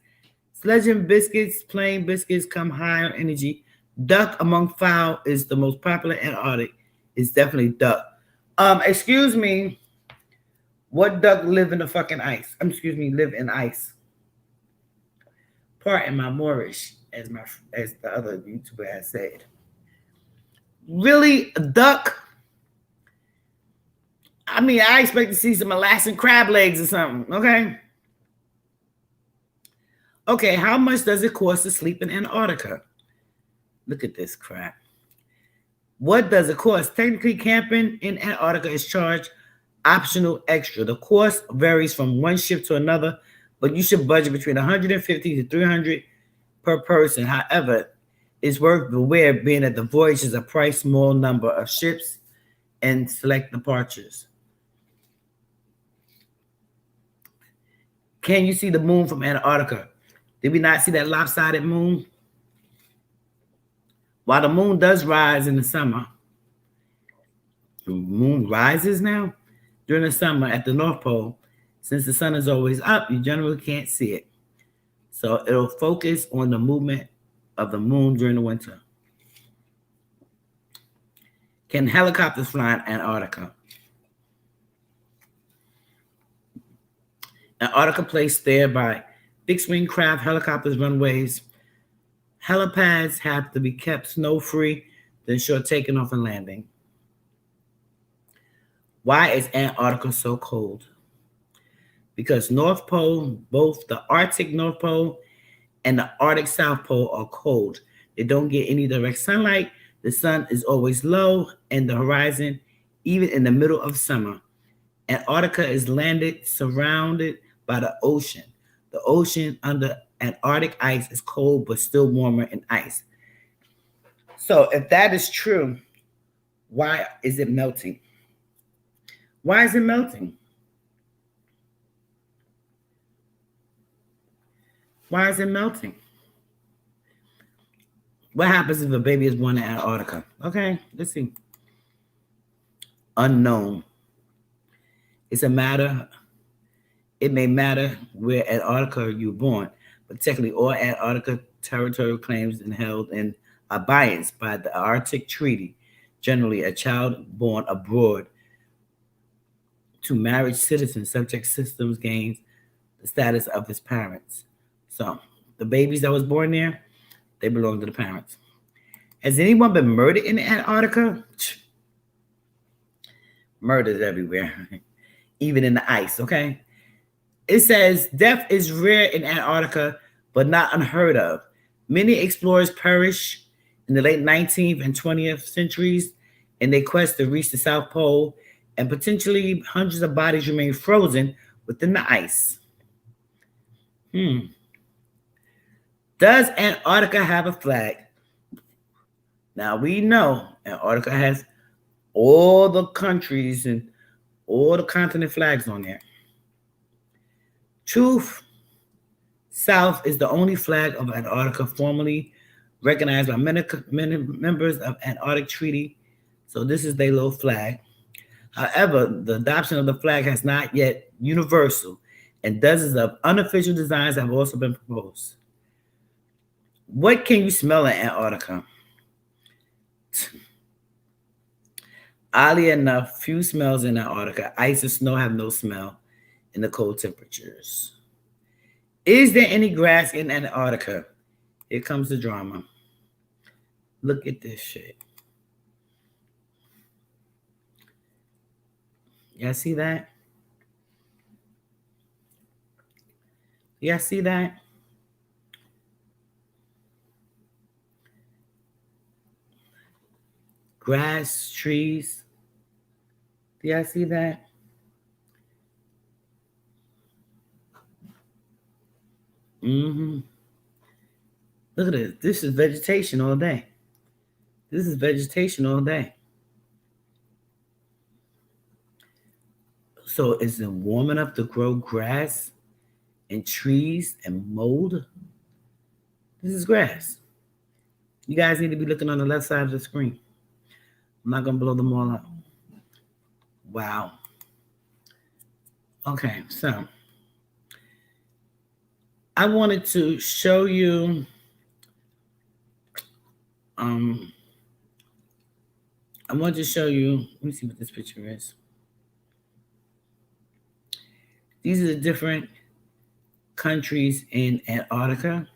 Sledging biscuits, plain biscuits come high on energy. Duck among fowl is the most popular in Antarctic. It's definitely duck. Excuse me. What duck live in the fucking ice? Live in ice. Pardon my Moorish, as the other YouTuber has said. Really, a duck? I expect to see some Alaskan crab legs or something, okay? Okay, how much does it cost to sleep in Antarctica? Look at this crap. What does it cost? Technically, camping in Antarctica is charged optional extra. The cost varies from one ship to another, but you should budget between $150 to $300 per person. However, it's worth beware being that the voyage is a price small number of ships and select departures. Can you see the moon from Antarctica? Did we not see that lopsided moon? While the moon does rise in the summer, the moon rises now during the summer at the North Pole. Since the sun is always up, you generally can't see it. So it'll focus on the movement of the moon during the winter. Can helicopters fly in Antarctica? Antarctica placed there by fixed-wing craft, helicopters, runways. Helipads have to be kept snow-free to ensure taking off and landing. Why is Antarctica so cold? Because North Pole, both the Arctic North Pole and the Arctic South Pole are cold. They don't get any direct sunlight. The sun is always low and the horizon, even in the middle of summer. Antarctica is surrounded by the ocean. The ocean under Antarctic ice is cold, but still warmer in ice. So if that is true, why is it melting? Why is it melting? Why is it melting? What happens if a baby is born in Antarctica? Okay, let's see. Unknown. It's a matter It may matter where Antarctica you were born, but technically all Antarctica territorial claims and held in abeyance by the Arctic Treaty. Generally, a child born abroad to marriage citizens subject systems gains the status of his parents. So the babies that was born there, they belong to the parents. Has anyone been murdered in Antarctica? Murders everywhere, even in the ice, okay? It says death is rare in Antarctica, but not unheard of. Many explorers perished in the late 19th and 20th centuries in their quest to reach the South Pole, and potentially hundreds of bodies remain frozen within the ice. Hmm. Does Antarctica have a flag? Now we know Antarctica has all the countries and all the continent flags on there. Truth, South is the only flag of Antarctica formally recognized by many members of Antarctic Treaty. So this is their little flag. However, the adoption of the flag has not yet universal, and dozens of unofficial designs have also been proposed. What can you smell in Antarctica? Oddly enough, few smells in Antarctica. Ice and snow have no smell in the cold temperatures. Is there any grass in Antarctica? Here comes the drama. Look at this shit. Y'all see that? Y'all see that? Grass, trees. Do y'all see that? Mm-hmm. Look at this. This is vegetation all day. This is vegetation all day. So is it warm enough to grow grass and trees and mold? This is grass. You guys need to be looking on the left side of the screen. I'm not going to blow them all up. Wow. Okay, so I wanted to show you I want to show you, let me see what this picture is. These are the different countries in Antarctica.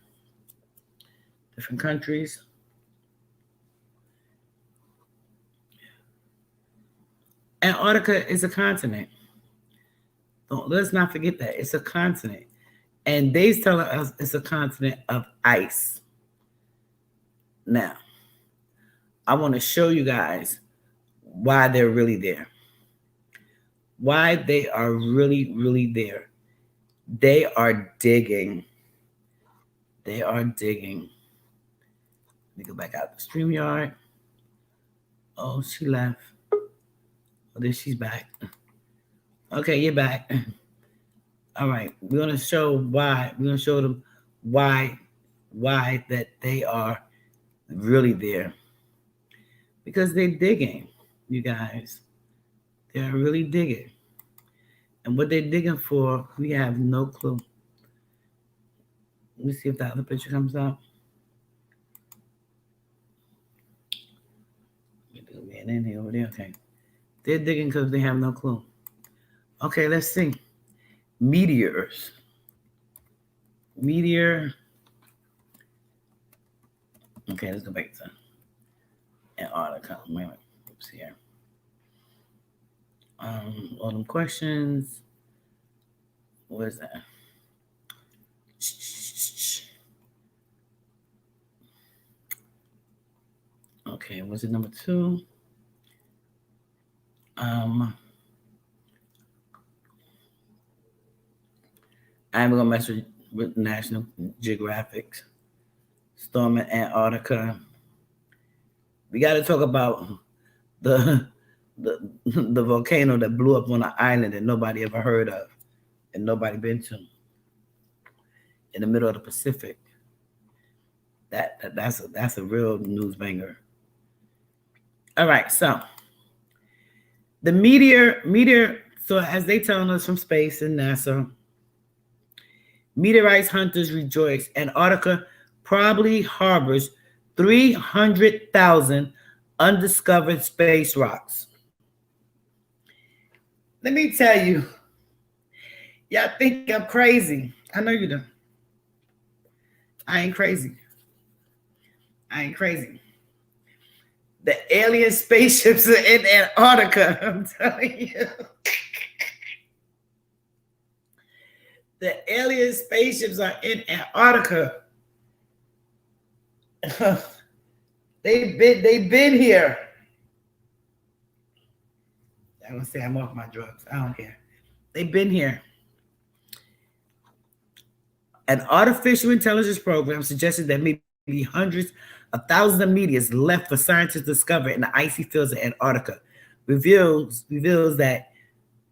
Different countries. Antarctica is a continent. Let's not forget that. It's a continent. And they're telling us it's a continent of ice. Now, I want to show you guys why they're really there. Why they are really, really there. They are digging. They are digging. Let me go back out the StreamYard. Oh, she left. Oh, then she's back. Okay, you're back. All right, we're gonna show why. We're gonna show them why that they are really there. Because they're digging, you guys. They're really digging. And what they're digging for, we have no clue. Let me see if the other picture comes up. Man in here over there. Okay. They're digging because they have no clue. Okay, let's see. Meteors. Meteor. Okay, let's go back to Antarctica. Wait a minute. Oops, here. All them questions. What is that? Okay, was it number 2? I'm gonna mess with National Geographic. Storm in Antarctica. We got to talk about the the volcano that blew up on an island that nobody ever heard of and nobody been to in the middle of the Pacific. That's a real news banger. All right, so the meteor. So as they telling us from space and NASA, Meteorite hunters rejoice. Antarctica probably harbors 300,000 undiscovered space rocks. Let me tell you, y'all think I'm crazy. I know you do. I ain't crazy. I ain't crazy. The alien spaceships are in Antarctica. I'm telling you. The alien spaceships are in Antarctica. They've been here. I'm gonna say I'm off my drugs. I don't care. They've been here. An artificial intelligence program suggested that maybe hundreds of thousands of meteors left for scientists to discover in the icy fields of Antarctica. Reveals that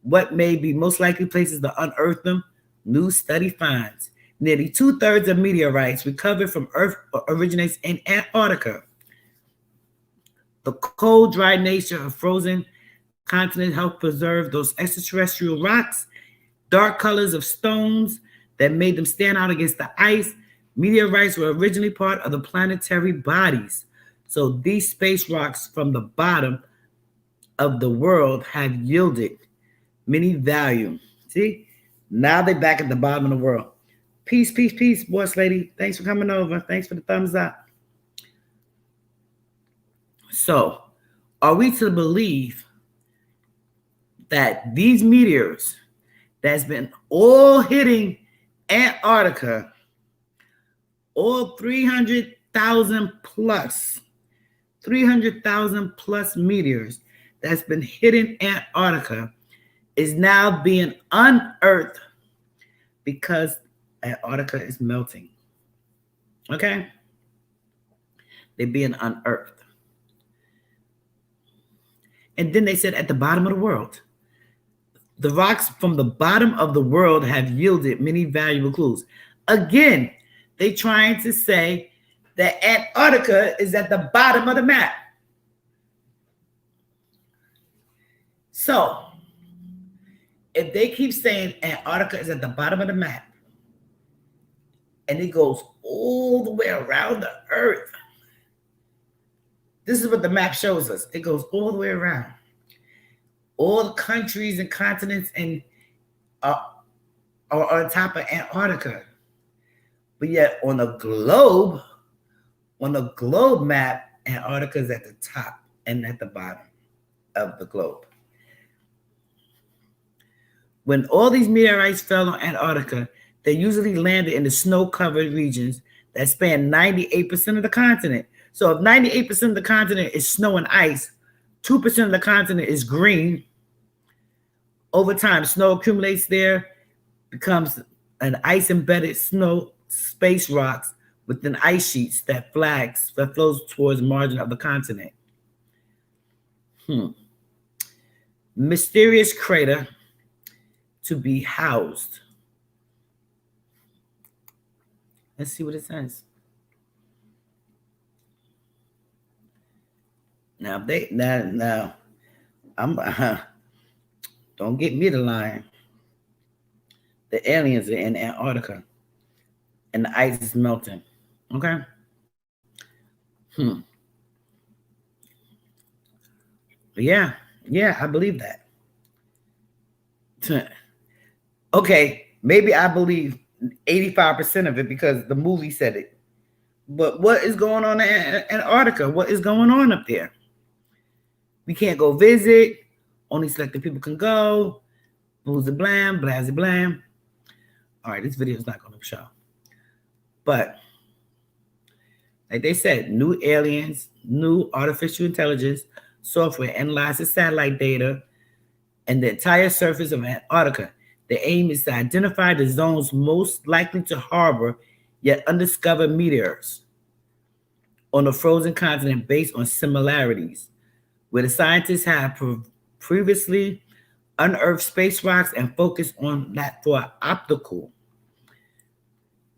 what may be most likely places to unearth them. New study finds nearly 2/3 of meteorites recovered from Earth originates in Antarctica. The cold, dry nature of frozen continent helped preserve those extraterrestrial rocks, dark colors of stones that made them stand out against the ice. Meteorites were originally part of the planetary bodies. So these space rocks from the bottom of the world have yielded many value. See? Now they're back at the bottom of the world. Peace, peace, peace, boss lady. Thanks for coming over. Thanks for the thumbs up. So, are we to believe that these meteors that's been all hitting Antarctica, all 300,000 plus meteors that's been hitting Antarctica is now being unearthed because Antarctica is melting. Okay? They're being unearthed. And then they said at the bottom of the world, the rocks from the bottom of the world have yielded many valuable clues. Again, they trying to say that Antarctica is at the bottom of the map. So, if they keep saying Antarctica is at the bottom of the map, and it goes all the way around the Earth, this is what the map shows us. It goes all the way around. All the countries and continents and are on top of Antarctica. But yet on the globe map, Antarctica is at the top and at the bottom of the globe. When all these meteorites fell on Antarctica, they usually landed in the snow-covered regions that span 98% of the continent. So if 98% of the continent is snow and ice, 2% of the continent is green. Over time, snow accumulates there, becomes an ice-embedded snow space rocks within ice sheets that flows towards the margin of the continent. Mysterious crater to be housed. Let's see what it says. Now I'm don't get me to lying. The aliens are in Antarctica, and the ice is melting. Okay. Yeah, I believe that. Okay, maybe I believe 85% of it because the movie said it. But what is going on in Antarctica? What is going on up there? We can't go visit. Only selected people can go. Boozy blam, blazzy blam. All right, this video is not going to show. But like they said, new aliens, new artificial intelligence software analyzes satellite data and the entire surface of Antarctica. The aim is to identify the zones most likely to harbor yet undiscovered meteors on the frozen continent based on similarities, where the scientists have previously unearthed space rocks and focused on that for optical.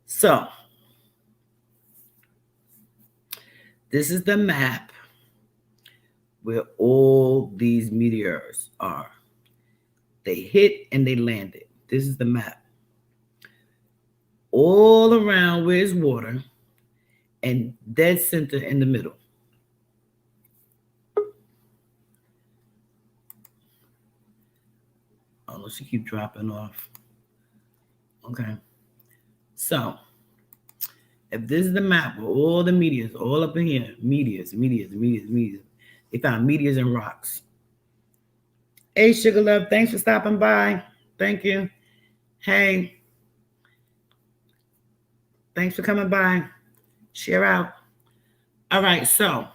So, this is the map where all these meteors are. They hit and they landed. This is the map. all around where it's water, and dead center in the middle. Oh, she keep dropping off. Okay. So if this is the map with all the meteors all up in here, meteors, they found meteors and rocks. Hey, Sugar Love, thanks for stopping by. Thank you. Hey, thanks for coming by. Share out. All right, so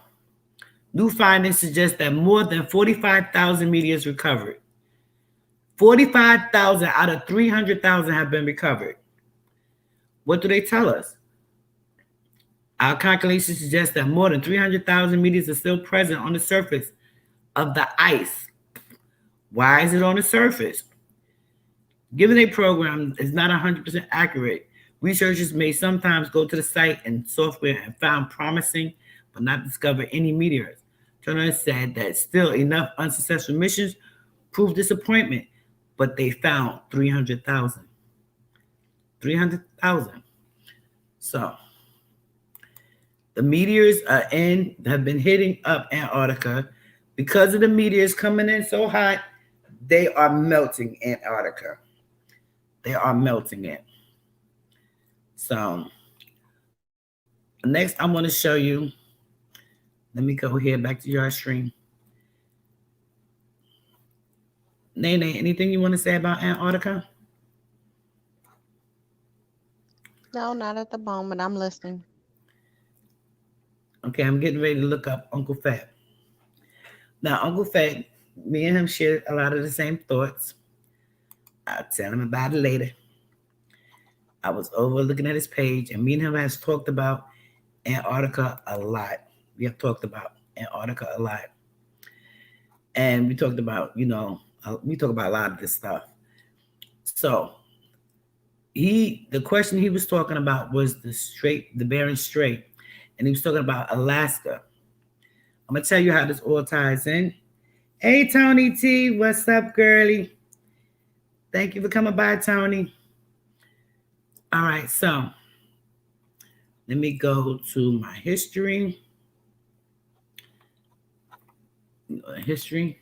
new findings suggest that more than 45,000 meteors recovered. 45,000 out of 300,000 have been recovered. What do they tell us? Our calculations suggest that more than 300,000 meteors are still present on the surface of the ice. Why is it on the surface? Given a program is not 100% accurate, researchers may sometimes go to the site and software and found promising but not discover any meteors. Turner said that still enough unsuccessful missions proved disappointment, but they found 300,000. 300,000. So the meteors have been hitting up Antarctica. Because of the meteors coming in so hot, they are melting Antarctica. They are melting it. So next I'm going to show you. Let me go here back to your stream. Nene, anything you want to say about Antarctica? No, not at the moment. I'm listening. Okay, I'm getting ready to look up Uncle Fat. Now, Uncle Fat, me and him share a lot of the same thoughts. I'll tell him about it later. I was over looking at his page, and me and him has talked about Antarctica a lot. We have talked about Antarctica a lot. And we talked about, we talk about a lot of this stuff. So the question he was talking about was the Bering Strait, and he was talking about Alaska. I'm gonna tell you how this all ties in. Hey, Tony T, what's up, girly? Thank you for coming by, Tony. All right, so let me go to my history. History.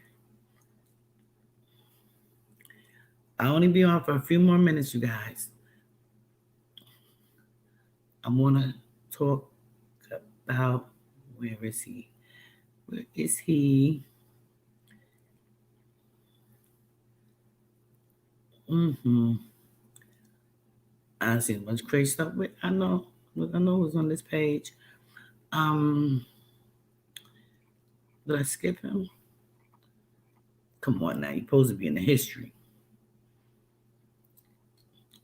I'll only be on for a few more minutes, you guys. I want to talk about where is he? Where is he? I see a bunch of crazy stuff. Wait, I know it was on this page. Did I skip him? Come on now, you're supposed to be in the history.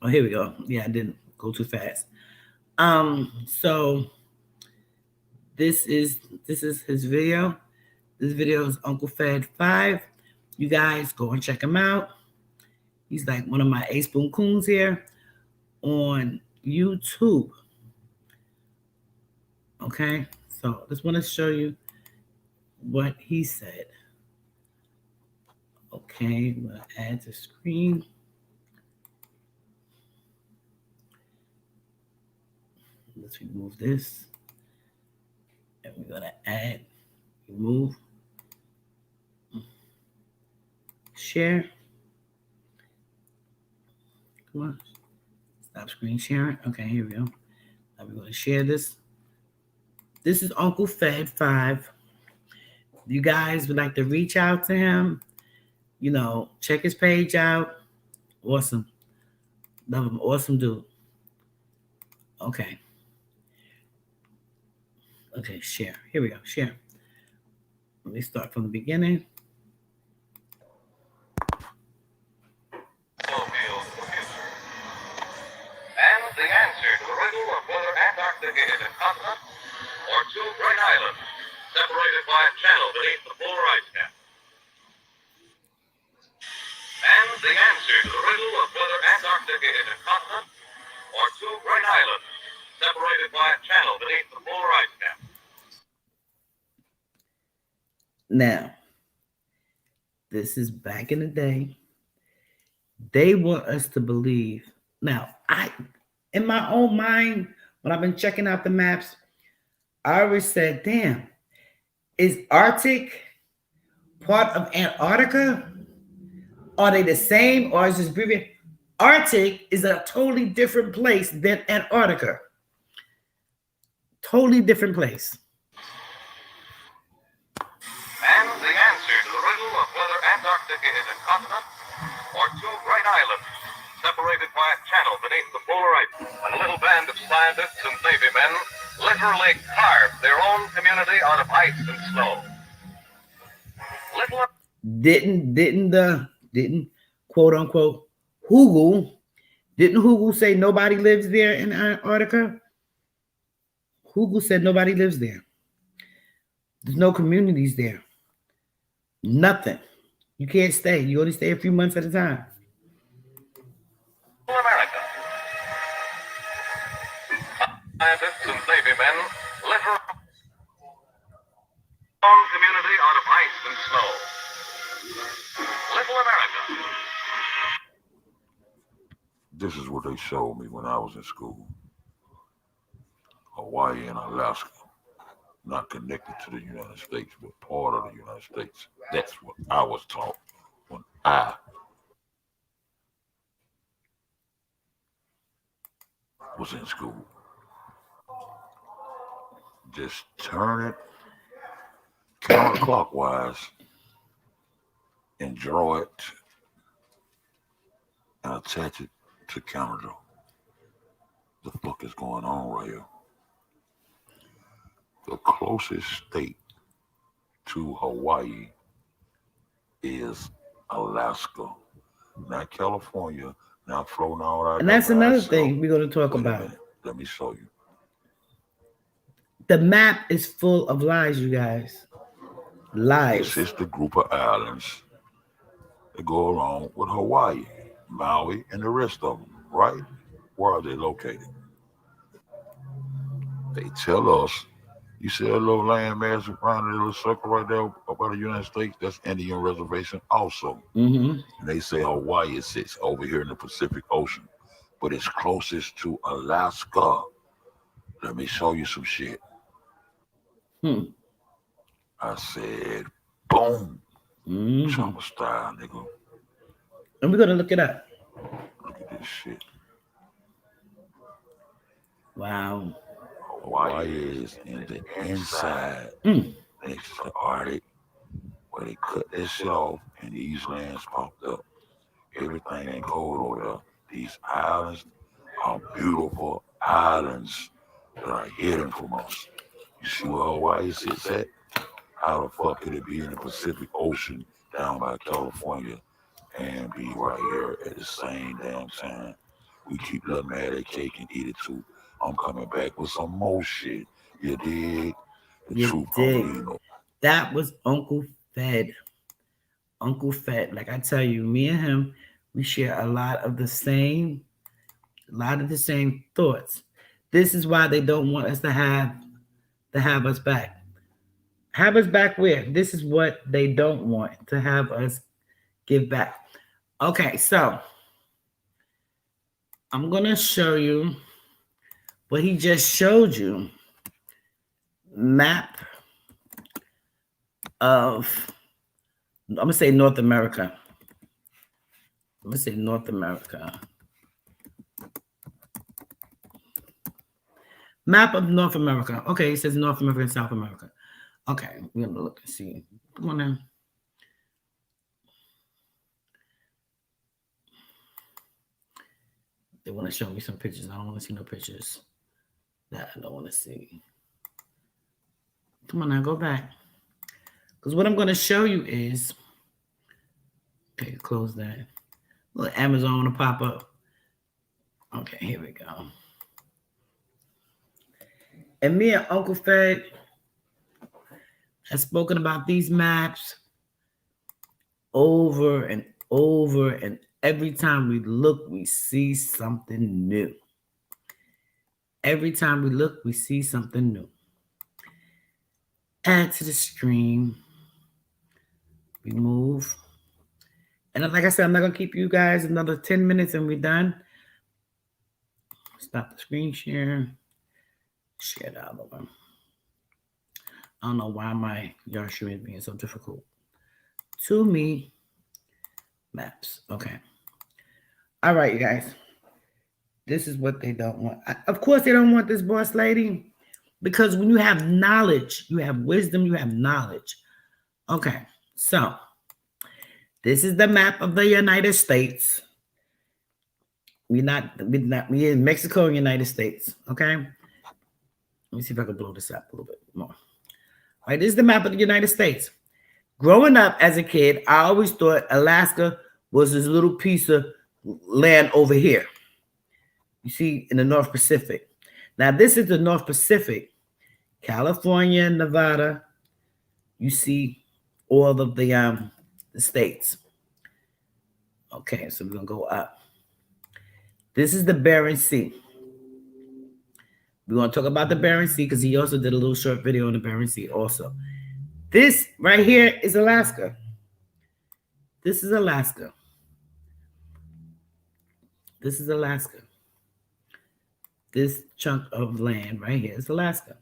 Oh, here we go. Yeah, I didn't go too fast. So this is his video. This video is Uncle Fed 5. You guys go and check him out. He's like one of my Ace Boon Coons here on YouTube. Okay, so I just want to show you what he said. Okay, I'm gonna add to screen. Let's remove this. And we're gonna add, remove, share. Come on. Stop screen sharing. Okay, here we go. Now we're gonna share this. This is Uncle Fed 5. You guys would like to reach out to him, check his page out. Awesome. Love him. Awesome dude. Okay. Okay, share. Here we go. Share. Let me start from the beginning. And the answer to the riddle of whether Antarctica is a continent or two great islands separated by a channel beneath the polar ice cap. And the answer to the riddle of whether Antarctica is a continent or two great islands separated by a channel beneath the polar ice cap. Now, this is back in the day. They want us to believe. Now, In my own mind, when I've been checking out the maps, I always said, damn, is Arctic part of Antarctica? Are they the same or is this abbreviated? Arctic is a totally different place than Antarctica. Totally different place. And the answer to the riddle of whether Antarctica is a continent or two great islands separated by a channel beneath the polar ice. When a little band of scientists and Navy men literally carved their own community out of ice and snow. Little Didn't quote unquote Hoogle, didn't Hoogle say nobody lives there in Antarctica? Hoogle said nobody lives there. There's no communities there. Nothing. You can't stay. You only stay a few months at a time. America. Scientists and Navy men literally own community out of ice and snow. Little America. This is what they showed me when I was in school. Hawaii and Alaska, not connected to the United States, but part of the United States. That's what I was taught when I was in school. Just turn it counterclockwise and draw it and attach it to Canada. The fuck is going on right here? The closest state to Hawaii is Alaska, not California, not floating all out. And that's another thing we're going to talk Wait a about. minute. Let me show you. The map is full of lies, you guys. Lies. This is the group of islands that go along with Hawaii, Maui, and the rest of them, right? Where are they located? They tell us, you see that little land mass around the little circle right there about the United States? That's Indian reservation also. Mm-hmm. And they say Hawaii sits over here in the Pacific Ocean, but it's closest to Alaska. Let me show you some shit. I said, boom. Chopper style, nigga. And we're going to look it up. Look at this shit. Wow. Hawaii is in the inside next to the Arctic, where they cut this shit off and these lands popped up. Everything ain't cold over there. These islands are beautiful islands that are hidden from us. You see where Hawaii sits at? How the fuck could it be in the Pacific Ocean down by California and be right here at the same damn time? We keep letting them have their cake and eat it too. I'm coming back with some more shit. You dig? The You truth dig. gonna lead. That was Uncle Fed. Uncle Fed. Like I tell you, me and him, we share a lot of the same thoughts. This is why they don't want us to have us back. Have us back where? This is what they don't want to have us give back. Okay, so I'm gonna show you what he just showed you. Map of, I'm gonna say North America. I'm gonna say North America. Map of North America. Okay, it says North America and South America. Okay, we're gonna look and see. Come on now. They want to show me some pictures. I don't want to see no pictures that I don't want to see. Come on now, go back. Because what I'm going to show you is, okay, close that. Little Amazon want to pop up. Okay, here we go. And me and Uncle Fed has spoken about these maps over and over, and every time we look, we see something new. Every time we look, we see something new. Add to the stream. Remove. And like I said, I'm not going to keep you guys another 10 minutes and we're done. Stop the screen share. Share the other one. I don't know why my Yahoo is being so difficult. To me, maps. Okay. All right, you guys. This is what they don't want. Of course, they don't want this boss lady because when you have knowledge, you have wisdom, you have knowledge. Okay. So, this is the map of the United States. We in Mexico and United States. Okay. Let me see if I can blow this up a little bit more. All right, this is the map of the United States. Growing up as a kid, I always thought Alaska was this little piece of land over here. You see, in the North Pacific. Now, this is the North Pacific. California, Nevada. You see all of the states. Okay, so we're going to go up. This is the Bering Sea. We're going to talk about the Bering Sea because he also did a little short video on the Bering Sea also. This right here is Alaska. This is Alaska. This is Alaska. This chunk of land right here is Alaska.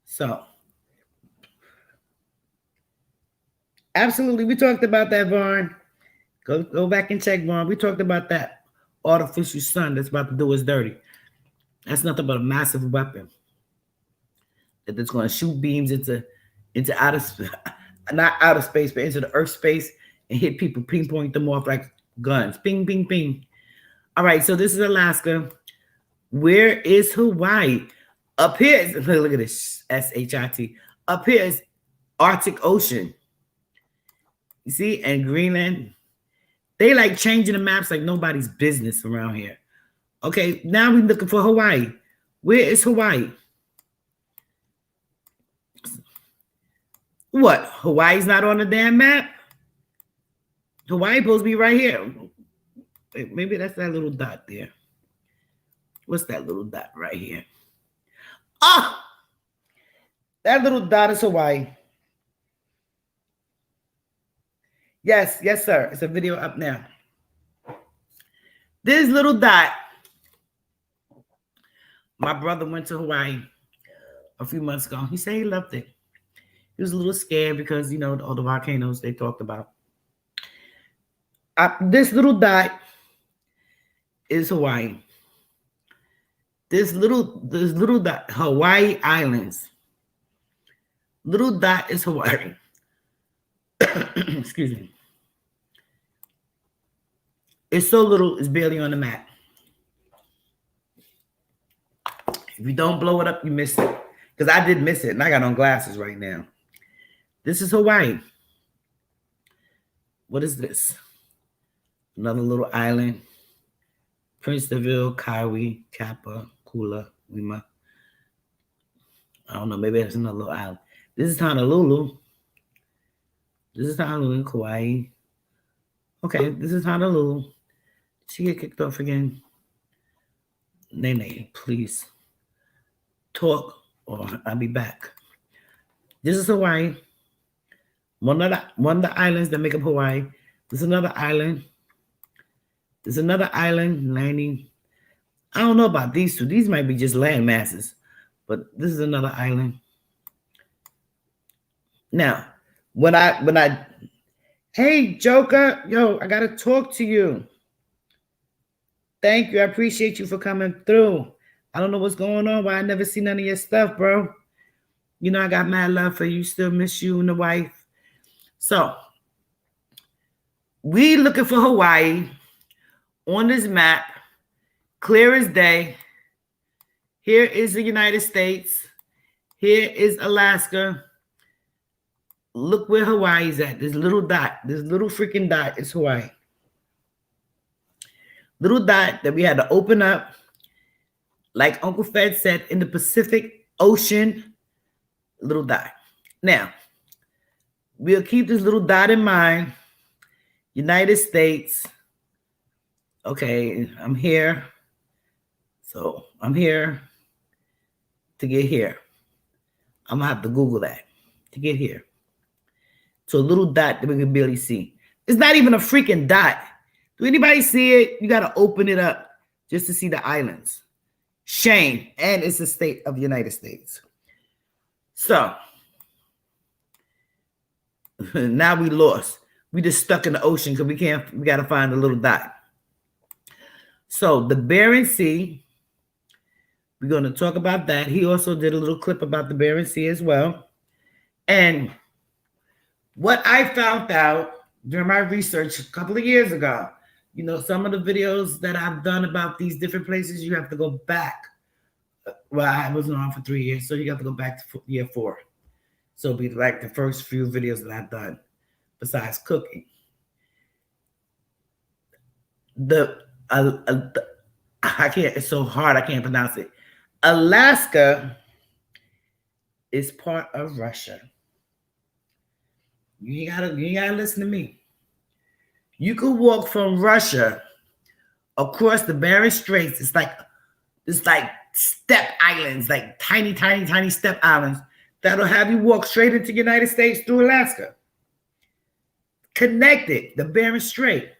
So, absolutely, we talked about that, Vaughn. Go back and check, Vaughn. We talked about that artificial sun that's about to do us dirty. That's nothing but a massive weapon that's going to shoot beams into outer, not outer space, but into the Earth space and hit people, pinpoint them off like guns. Ping, ping, ping. All right, so this is Alaska. Where is Hawaii? Up here is, look at this, S-H-I-T. Up here is Arctic Ocean. You see, and Greenland. They like changing the maps like nobody's business around here. Okay, now we're looking for Hawaii. Where is Hawaii? What? Hawaii's not on the damn map? Hawaii supposed to be right here. Wait, maybe that's that little dot there. What's that little dot right here? Ah! That little dot is Hawaii. Yes, yes, sir. It's a video up now. This little dot. My brother went to Hawaii a few months ago. He said he loved it. He was a little scared because, you know, all the volcanoes they talked about. This little dot is Hawaii. This little dot, Hawaii Islands. Little dot is Hawaii. Excuse me. It's so little, it's barely on the map. If you don't blow it up, you miss it. Because I did miss it, and I got on glasses right now. This is Hawaii. What is this? Another little island. Prince Deville, Kauai, Kappa, Kula, Wima. I don't know, maybe that's another little island. This is Honolulu. This is Honolulu, Kauai. Okay, this is Honolulu. She get kicked off again. Nene, please talk or I'll be back. This is Hawaii. One of the islands that make up Hawaii. This is another island. There's another island, 90. I don't know about these two. These might be just land masses, but this is another island. Now, when I, hey, Joker, yo, I got to talk to you. Thank you. I appreciate you for coming through. I don't know what's going on, but I never see none of your stuff, bro. You know, I got mad love for you. Still miss you and the wife. So, we looking for Hawaii on this map, clear as day. Here is the United States. Here is Alaska. Look where Hawaii's at. This little dot, this little freaking dot is Hawaii. Little dot that we had to open up, like Uncle Fed said, in the Pacific Ocean. Little dot. Now, we'll keep this little dot in mind. United States. Okay, I'm here. So I'm here to get here. I'm gonna have to Google that to get here. So a little dot that we can barely see. It's not even a freaking dot. Do anybody see it? You got to open it up just to see the islands. Shame. And it's the state of the United States. So now we lost. We just stuck in the ocean because we got to find a little dot. So the Bering Sea, we're going to talk about that. He also did a little clip about the Bering Sea as well. And what I found out during my research a couple of years ago, some of the videos that I've done about these different places, you have to go back. Well, I wasn't on for 3 years, so you have to go back to year 4. So it'll be like the first few videos that I've done besides cooking. I can't, it's so hard, I can't pronounce it. Alaska is part of Russia. You gotta listen to me. You could walk from Russia across the Bering Straits. It's like step islands, like tiny, tiny, tiny step islands that'll have you walk straight into the United States through Alaska. Connected, the Bering Strait.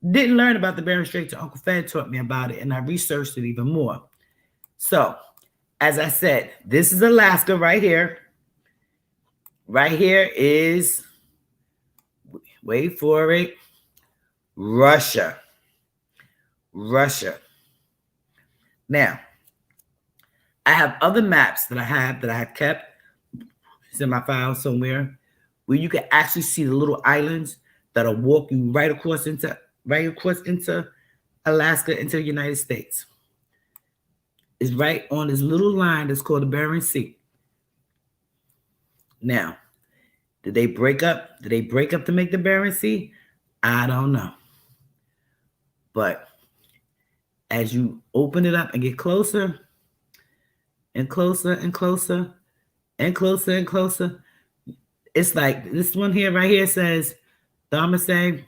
Didn't learn about the Bering Strait till Uncle Fed taught me about it, and I researched it even more. So, as I said, this is Alaska right here. Right here is, wait for it, Russia. Russia. Now, I have other maps that I have kept. It's in my file somewhere, where you can actually see the little islands that'll walk you right across into Alaska, into the United States. It's right on this little line that's called the Bering Sea. Now, did they break up? Did they break up to make the Bering Sea? I don't know. But as you open it up and get closer and closer and closer and closer and closer, it's like this one here right here says, Dharma saying,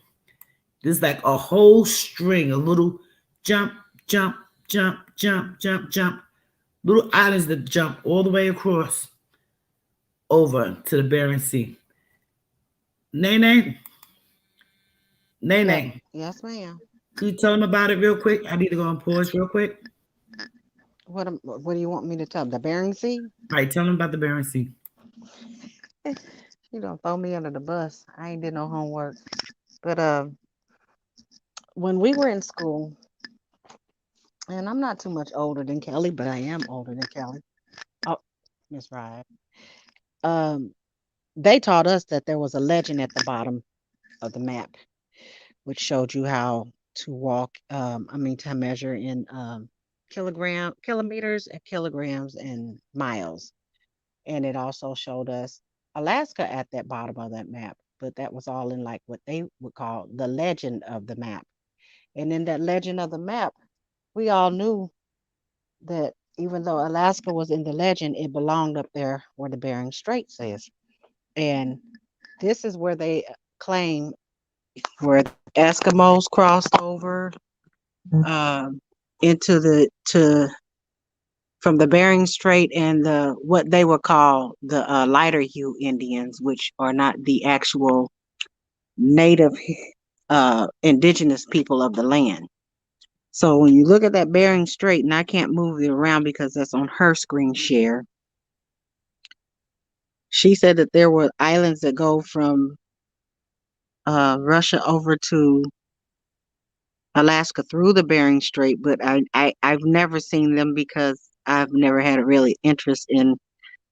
there's like a whole string of little jump, jump, jump, jump, jump, jump, little islands that jump all the way across over to the Bering Sea. Nene? Nene? Yes, ma'am. Could you tell them about it real quick? I need to go on pause real quick. What do you want me to tell them? The Bering Sea? All right, tell them about the Bering Sea. You don't throw me under the bus. I ain't did no homework. But when we were in school, and I'm not too much older than Kelly, but I am older than Kelly. Oh, Miss Ryan. They taught us that there was a legend at the bottom of the map, which showed you how to walk. To measure in kilometers and kilograms and miles. And it also showed us Alaska at that bottom of that map, but that was all in like what they would call the legend of the map. And in that legend of the map, we all knew that even though Alaska was in the legend, it belonged up there where the Bering Straits is. And this is where they claim where the Eskimos crossed over from the Bering Strait and what they would call the lighter hue Indians, which are not the actual native indigenous people of the land. So when you look at that Bering Strait, and I can't move it around because that's on her screen share, she said that there were islands that go from Russia over to Alaska through the Bering Strait, but I've never seen them because I've never had a really interest in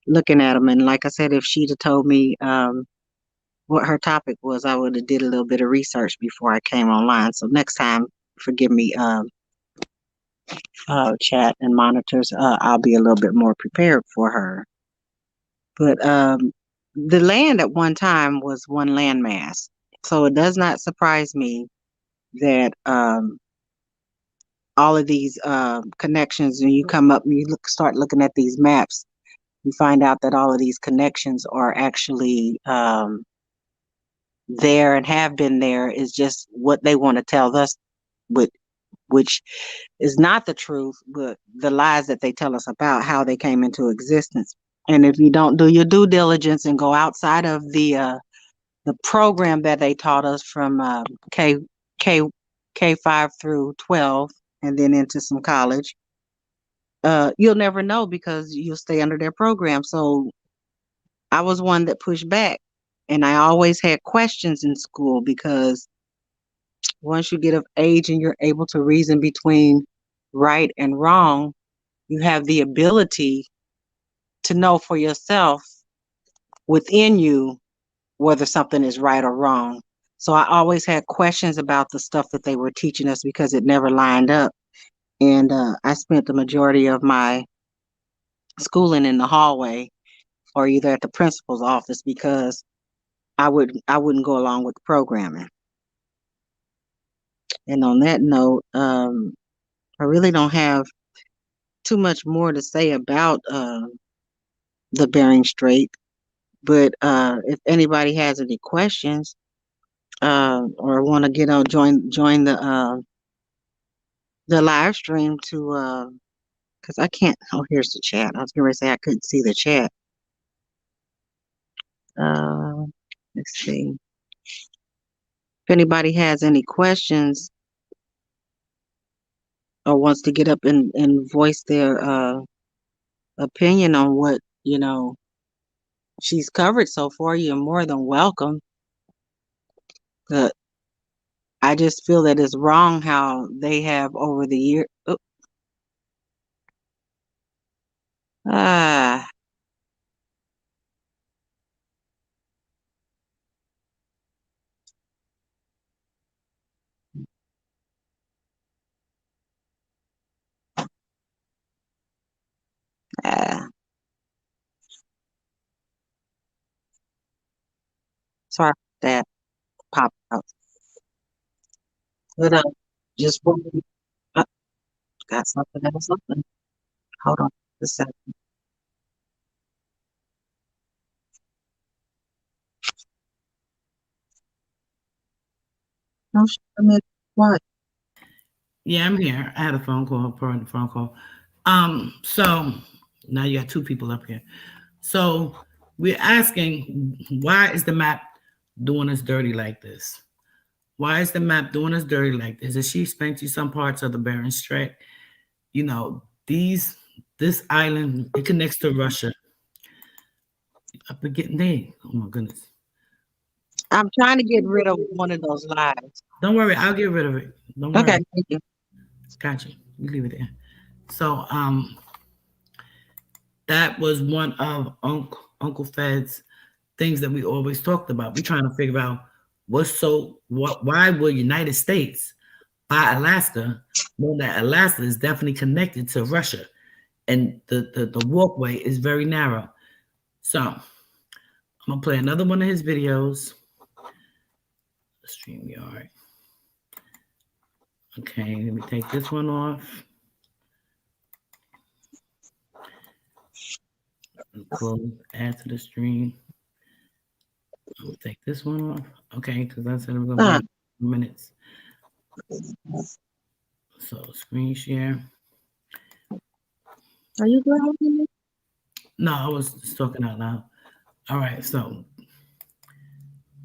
looking at them. And like I said, if she'd have told me what her topic was, I would have did a little bit of research before I came online. So next time, forgive me, chat and monitors, I'll be a little bit more prepared for her. But the land at one time was one landmass. So it does not surprise me that all of these connections, when you come up and you start looking at these maps, you find out that all of these connections are actually there and have been there. Is just what they want to tell us, which is not the truth, but the lies that they tell us about how they came into existence. And if you don't do your due diligence and go outside of the program that they taught us from K K-5 through 12 and then into some college, you'll never know because you'll stay under their program. So I was one that pushed back, and I always had questions in school because once you get of age and you're able to reason between right and wrong, you have the ability to know for yourself within you whether something is right or wrong. So I always had questions about the stuff that they were teaching us because it never lined up. And I spent the majority of my schooling in the hallway or either at the principal's office because I wouldn't go along with the programming. And on that note, I really don't have too much more to say about the Bering Strait. But if anybody has any questions or want to get on join the live stream to because I can't. Oh, here's the chat. I was going to say I couldn't see the chat. Uh, let's see. If anybody has any questions or wants to get up and voice their opinion on what she's covered so far, you're more than welcome. But I just feel that it's wrong how they have over the year. Oh, ah, ah. Sorry about that pop out. But just uh, got something else open. Hold on a second. No, what? Yeah, I'm here. I had a phone call, important phone call. So now you got two people up here. So we're asking, why is the map doing us dirty like this? Why is the map doing us dirty like this? Has she explained to you some parts of the Bering Strait? You know, this island, it connects to Russia. I'm forgetting name. Oh my goodness. I'm trying to get rid of one of those lives. Don't worry, I'll get rid of it. Don't Okay, worry. thank you. Gotcha. You leave it there. So that was one of Uncle Fed's things that we always talked about. We're trying to figure out why will United States buy Alaska knowing that Alaska is definitely connected to Russia and the walkway is very narrow. So I'm gonna play another one of his videos. StreamYard. Okay, let me take this one off. Close, add to the stream. I'm gonna take this one off. Okay, because I said we're gonna be minutes. So screen share. Are you going? No, I was just talking out loud. All right, so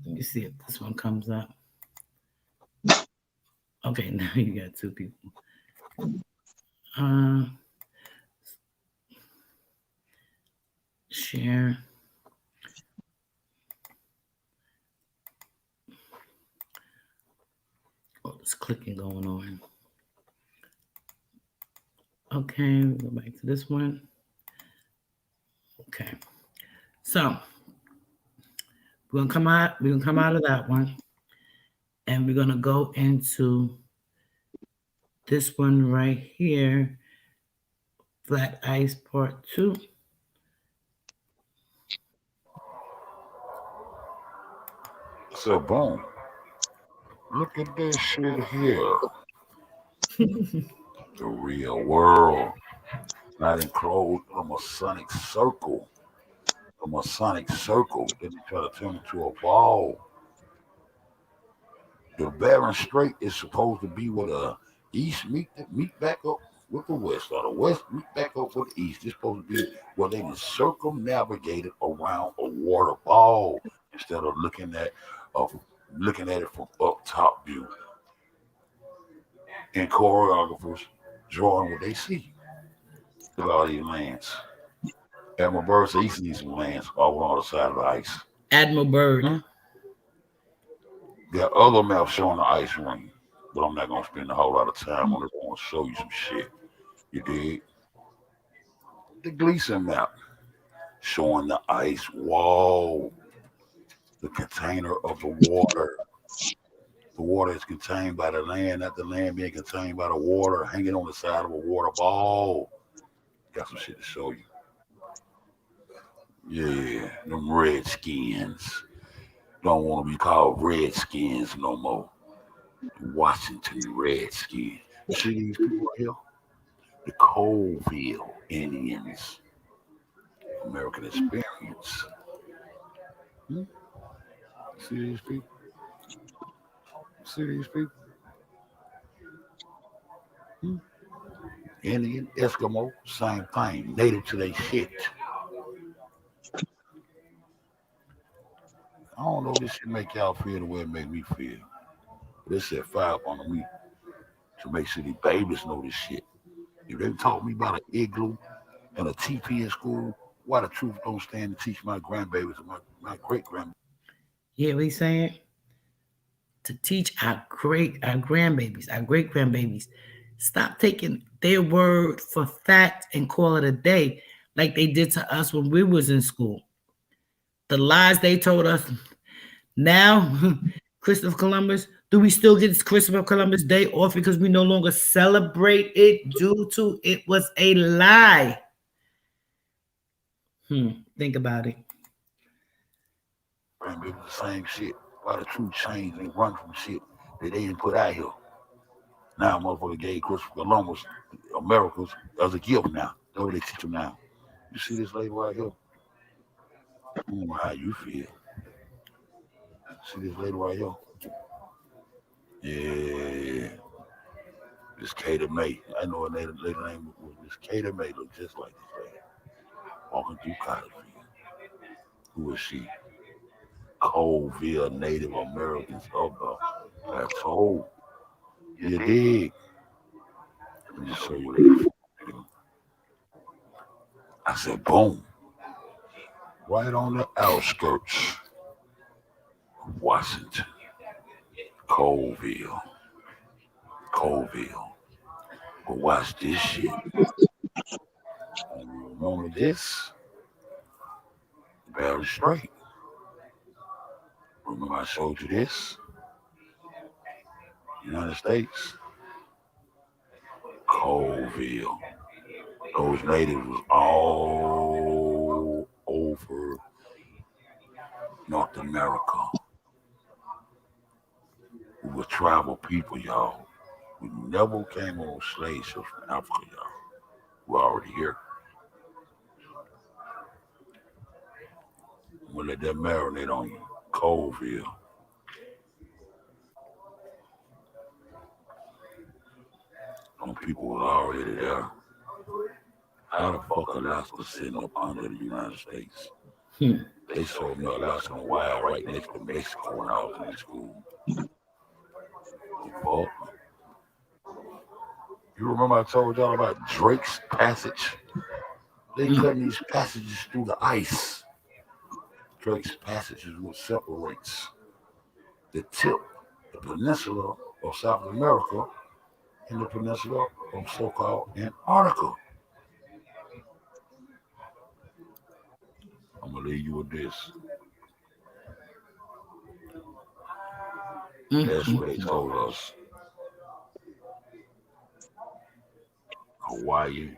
let me see if this one comes up. Okay, now you got two people. Share. Oh, there's clicking going on. Okay, we go back to this one. Okay, so we're gonna come out. We're gonna come out of that one, and we're gonna go into this one right here, Flat Ice Part 2. So boom. Look at this shit here. The real world. Not enclosed in a Masonic circle. A Masonic circle that they try to turn into a ball. The Bering Strait is supposed to be where the East meet back up with the West, or the West meet back up with the East. It's supposed to be where they can circumnavigate it around a water ball instead of looking at it from up top view. and choreographers drawing what they see. Look at all these lands. Admiral Byrd said he sees some lands all on the side of the ice. Admiral Byrd. There are other maps showing the ice ring, but I'm not gonna spend a whole lot of time on it. I want to show you some shit. You dig? The Gleason map showing the ice wall, the container of the water. The water is contained by the land, not the land being contained by the water, hanging on the side of a water ball. Got some shit to show you. Yeah, them Redskins don't want to be called Redskins no more. Washington Redskins. You see these people right here? The Colville Indians. American experience. See these people? See these people? Indian, Eskimo, same thing. Native to their shit. I don't know if this shit make y'all feel the way it make me feel. But it set fire on me to make sure these babies know this shit. If they taught me about an igloo and a teepee in school, why the truth don't stand to teach my grandbabies and my great grandbabies? Yeah, what he's saying? To teach our grandbabies, our great grandbabies, stop taking their word for fact and call it a day like they did to us when we was in school. The lies they told us. Now, Christopher Columbus, do we still get Christopher Columbus Day off because we no longer celebrate it due to it was a lie? Think about it. Grandbabies the same shit. Why the truth changed and run from shit that they didn't put out here? Now, motherfucker gave Christopher Columbus Americas as a gift now. That's what they teach them now. You see this lady right here? I don't know how you feel. See this lady right here? Yeah. This Katie May. I know her lady name was Miss Katie May. Look just like this lady. Walking through College Field. Who is she? Colville Native Americans of the plateau. You dig? Let me just show you what they do. I said, boom. Right on the outskirts of Washington. Colville. But watch this shit. And you remember this? Barry Strait. Remember I showed you this? United States. Colville. Those natives was all over North America. We were tribal people, y'all. We never came on slave ships from Africa, y'all. We're already here. We'll let that marinate on you. Colville. Some people was already there. How the fuck Alaska sitting up under the United States? They sold me Alaska wild right next to Mexico when I was in school. The fuck? You remember I told y'all about Drake's Passage? They cutting these passages through the ice. Drake's Passage is what separates the tip, the peninsula of South America, and the peninsula of so-called Antarctica. I'm gonna leave you with this. That's what they told us. Hawaii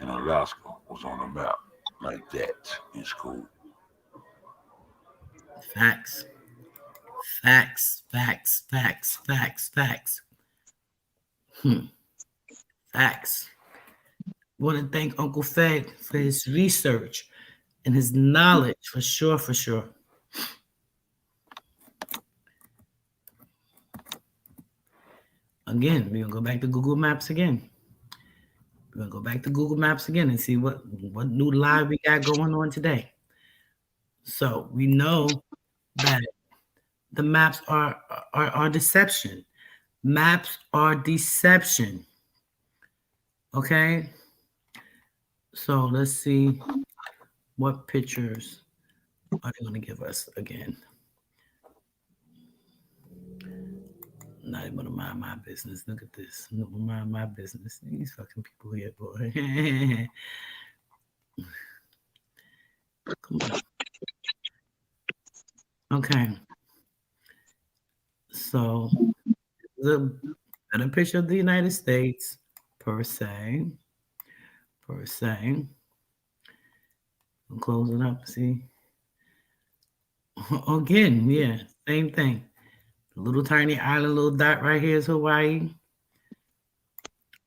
and Alaska was on the map like that in school. Facts. Facts. Facts. Want to thank Uncle Fed for his research and his knowledge, for sure. Again, we're gonna go back to Google Maps again. We're gonna go back to Google Maps again and see what new lie we got going on today. So we know that the maps are deception. Maps are deception. Okay? So let's see what pictures are they going to give us again. Not even gonna mind my business. Look at this. Not gonna mind my business. These fucking people here, boy. Come on. Okay. So the better picture of the United States per se. Per se. I'm closing up. See. Again, yeah, same thing. The little tiny island, little dot right here is Hawaii.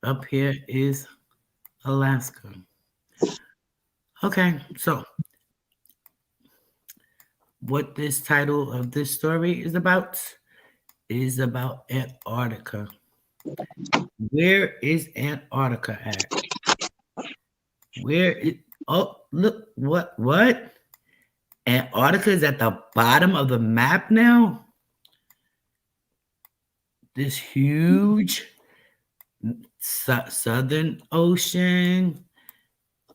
Up here is Alaska. Okay, so what this title of this story is about Antarctica. Where is Antarctica at? Where it oh look what? Antarctica is at the bottom of the map now? This huge southern ocean.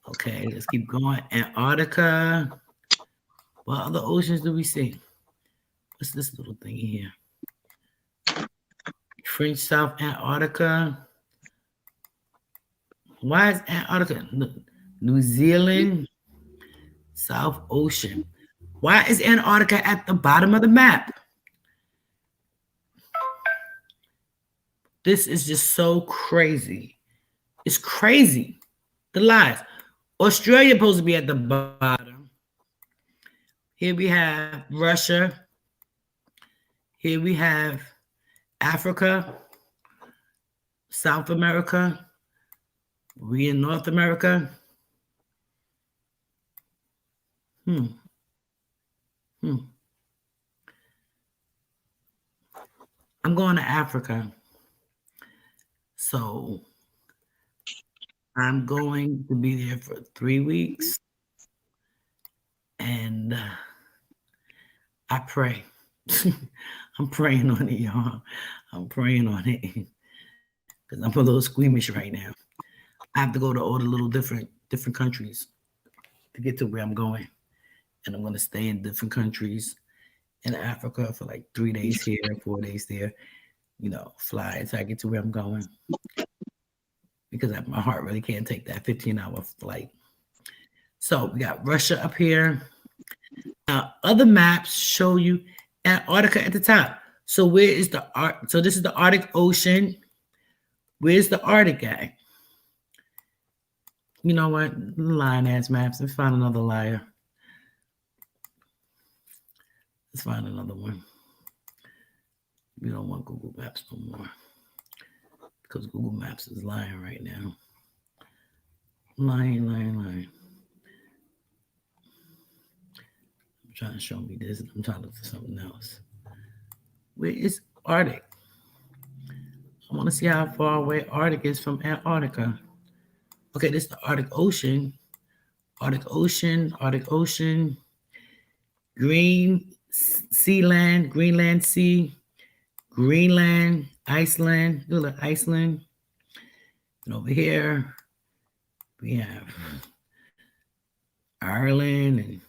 Okay, let's keep going. Antarctica. What other oceans do we see? What's this little thing here? French South Antarctica. Why is Antarctica? New Zealand, South Ocean. Why is Antarctica at the bottom of the map? This is just so crazy. It's crazy. The lies. Australia supposed to be at the bottom. Here we have Russia. Here we have Africa, South America. We in North America. I'm going to Africa. So I'm going to be there for 3 weeks. And I pray. I'm praying on it, y'all. I'm praying on it. Because I'm a little squeamish right now. I have to go to all the little different countries to get to where I'm going. And I'm going to stay in different countries in Africa for like 3 days here, 4 days there. You know, fly until I get to where I'm going. Because my heart really can't take that 15-hour flight. So we got Russia up here. Now, other maps show you Antarctica at the top. So where is the Arctic? So this is the Arctic Ocean. Where's the Arctic at? You know what? Lying ass maps. Let's find another liar. Let's find another one. We don't want Google Maps no more. Because Google Maps is lying right now. Lying. I'm trying to show me this. I'm trying to look for something else. Where is Arctic? I want to see how far away Arctic is from Antarctica. Okay, this is the Arctic Ocean. Arctic Ocean. Green Sealand, Greenland Sea, Greenland, Iceland. Look at Iceland. And over here, we have Ireland. And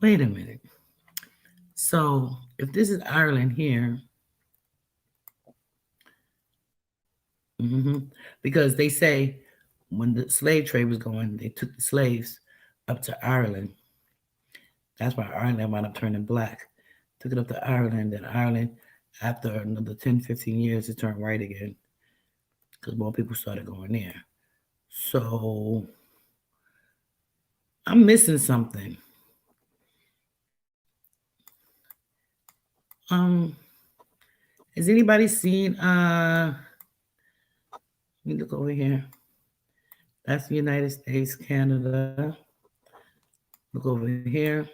wait a minute. So if this is Ireland here, because they say when the slave trade was going, they took the slaves up to Ireland. That's why Ireland wound up turning black. Took it up to Ireland, and Ireland, after another 10, 15 years, it turned white again because more people started going there. So I'm missing something. Has anybody seen let me look over here. That's the United States, Canada. Look over here.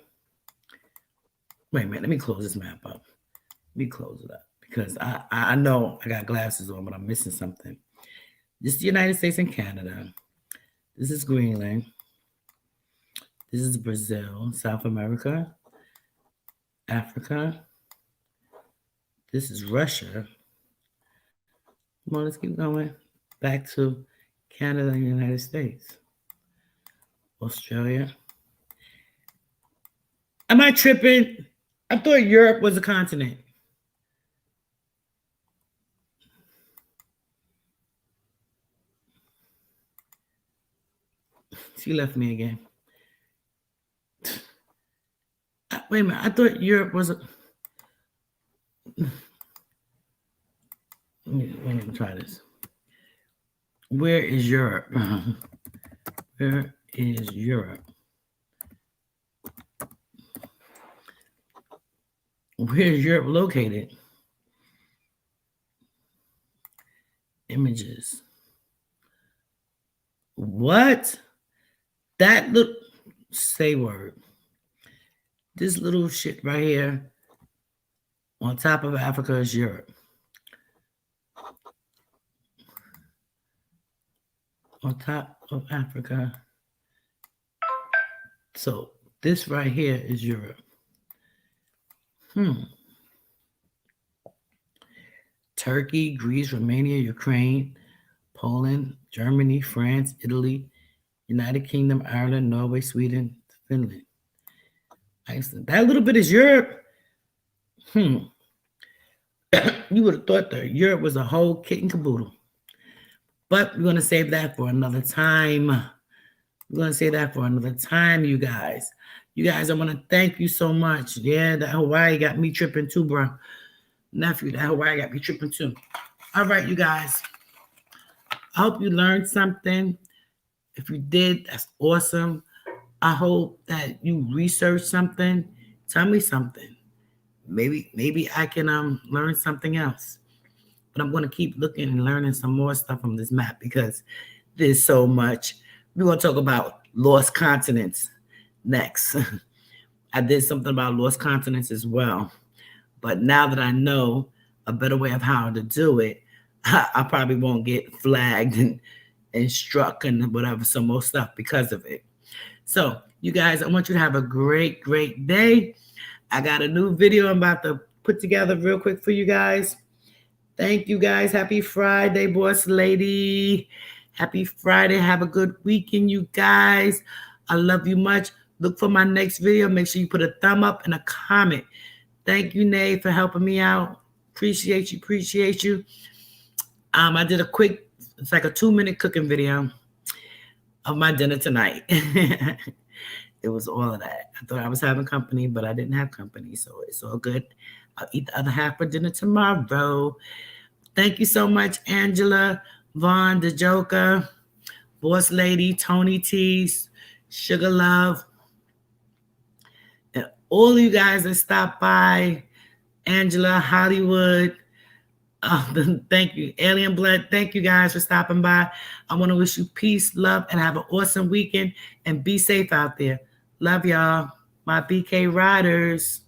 Wait a minute, let me close this map up. Let me close it up because I know I got glasses on, but I'm missing something. This is the United States and Canada. This is Greenland. This is Brazil, South America, Africa. This is Russia. Come on, let's keep going. Back to Canada and the United States. Australia. Am I tripping? I thought Europe was a continent. She left me again. Wait a minute. I thought Europe was a. Let me try this. Where is Europe? Where is Europe? Where is Europe located? Images. What? That little say word. This little shit right here on top of Africa is Europe. On top of Africa. So this right here is Europe. Turkey, Greece, Romania, Ukraine, Poland, Germany, France, Italy, United Kingdom, Ireland, Norway, Sweden, Finland. Iceland. That little bit is Europe. You would have thought that Europe was a whole kit and caboodle. But we're going to save that for another time. We're going to save that for another time, you guys. You guys, I want to thank you so much. Yeah, that Hawaii got me tripping too, bro. Nephew, that Hawaii got me tripping too. All right, you guys. I hope you learned something. If you did, that's awesome. I hope that you research something. Tell me something. Maybe I can learn something else. But I'm going to keep looking and learning some more stuff from this map because there's so much. We're going to talk about lost continents next. I did something about lost continents as well. But now that I know a better way of how to do it, I probably won't get flagged and struck and whatever, some more stuff because of it. So, you guys, I want you to have a great, great day. I got a new video I'm about to put together real quick for you guys. Thank you, guys. Happy Friday, boss lady. Happy Friday. Have a good weekend, you guys. I love you much. Look for my next video. Make sure you put a thumb up and a comment. Thank you, Nate, for helping me out. Appreciate you. I did a quick, it's like a 2-minute cooking video of my dinner tonight. It was all of that. I thought I was having company, but I didn't have company, so it's all good. I'll eat the other half for dinner tomorrow. Thank you so much, Angela, Vaughn, the Joker, Boss Lady, Tony Tees, Sugar Love, and all you guys that stopped by, Angela, Hollywood. Thank you, Alien Blood. Thank you guys for stopping by. I want to wish you peace, love, and have an awesome weekend. And be safe out there. Love y'all. My BK Riders.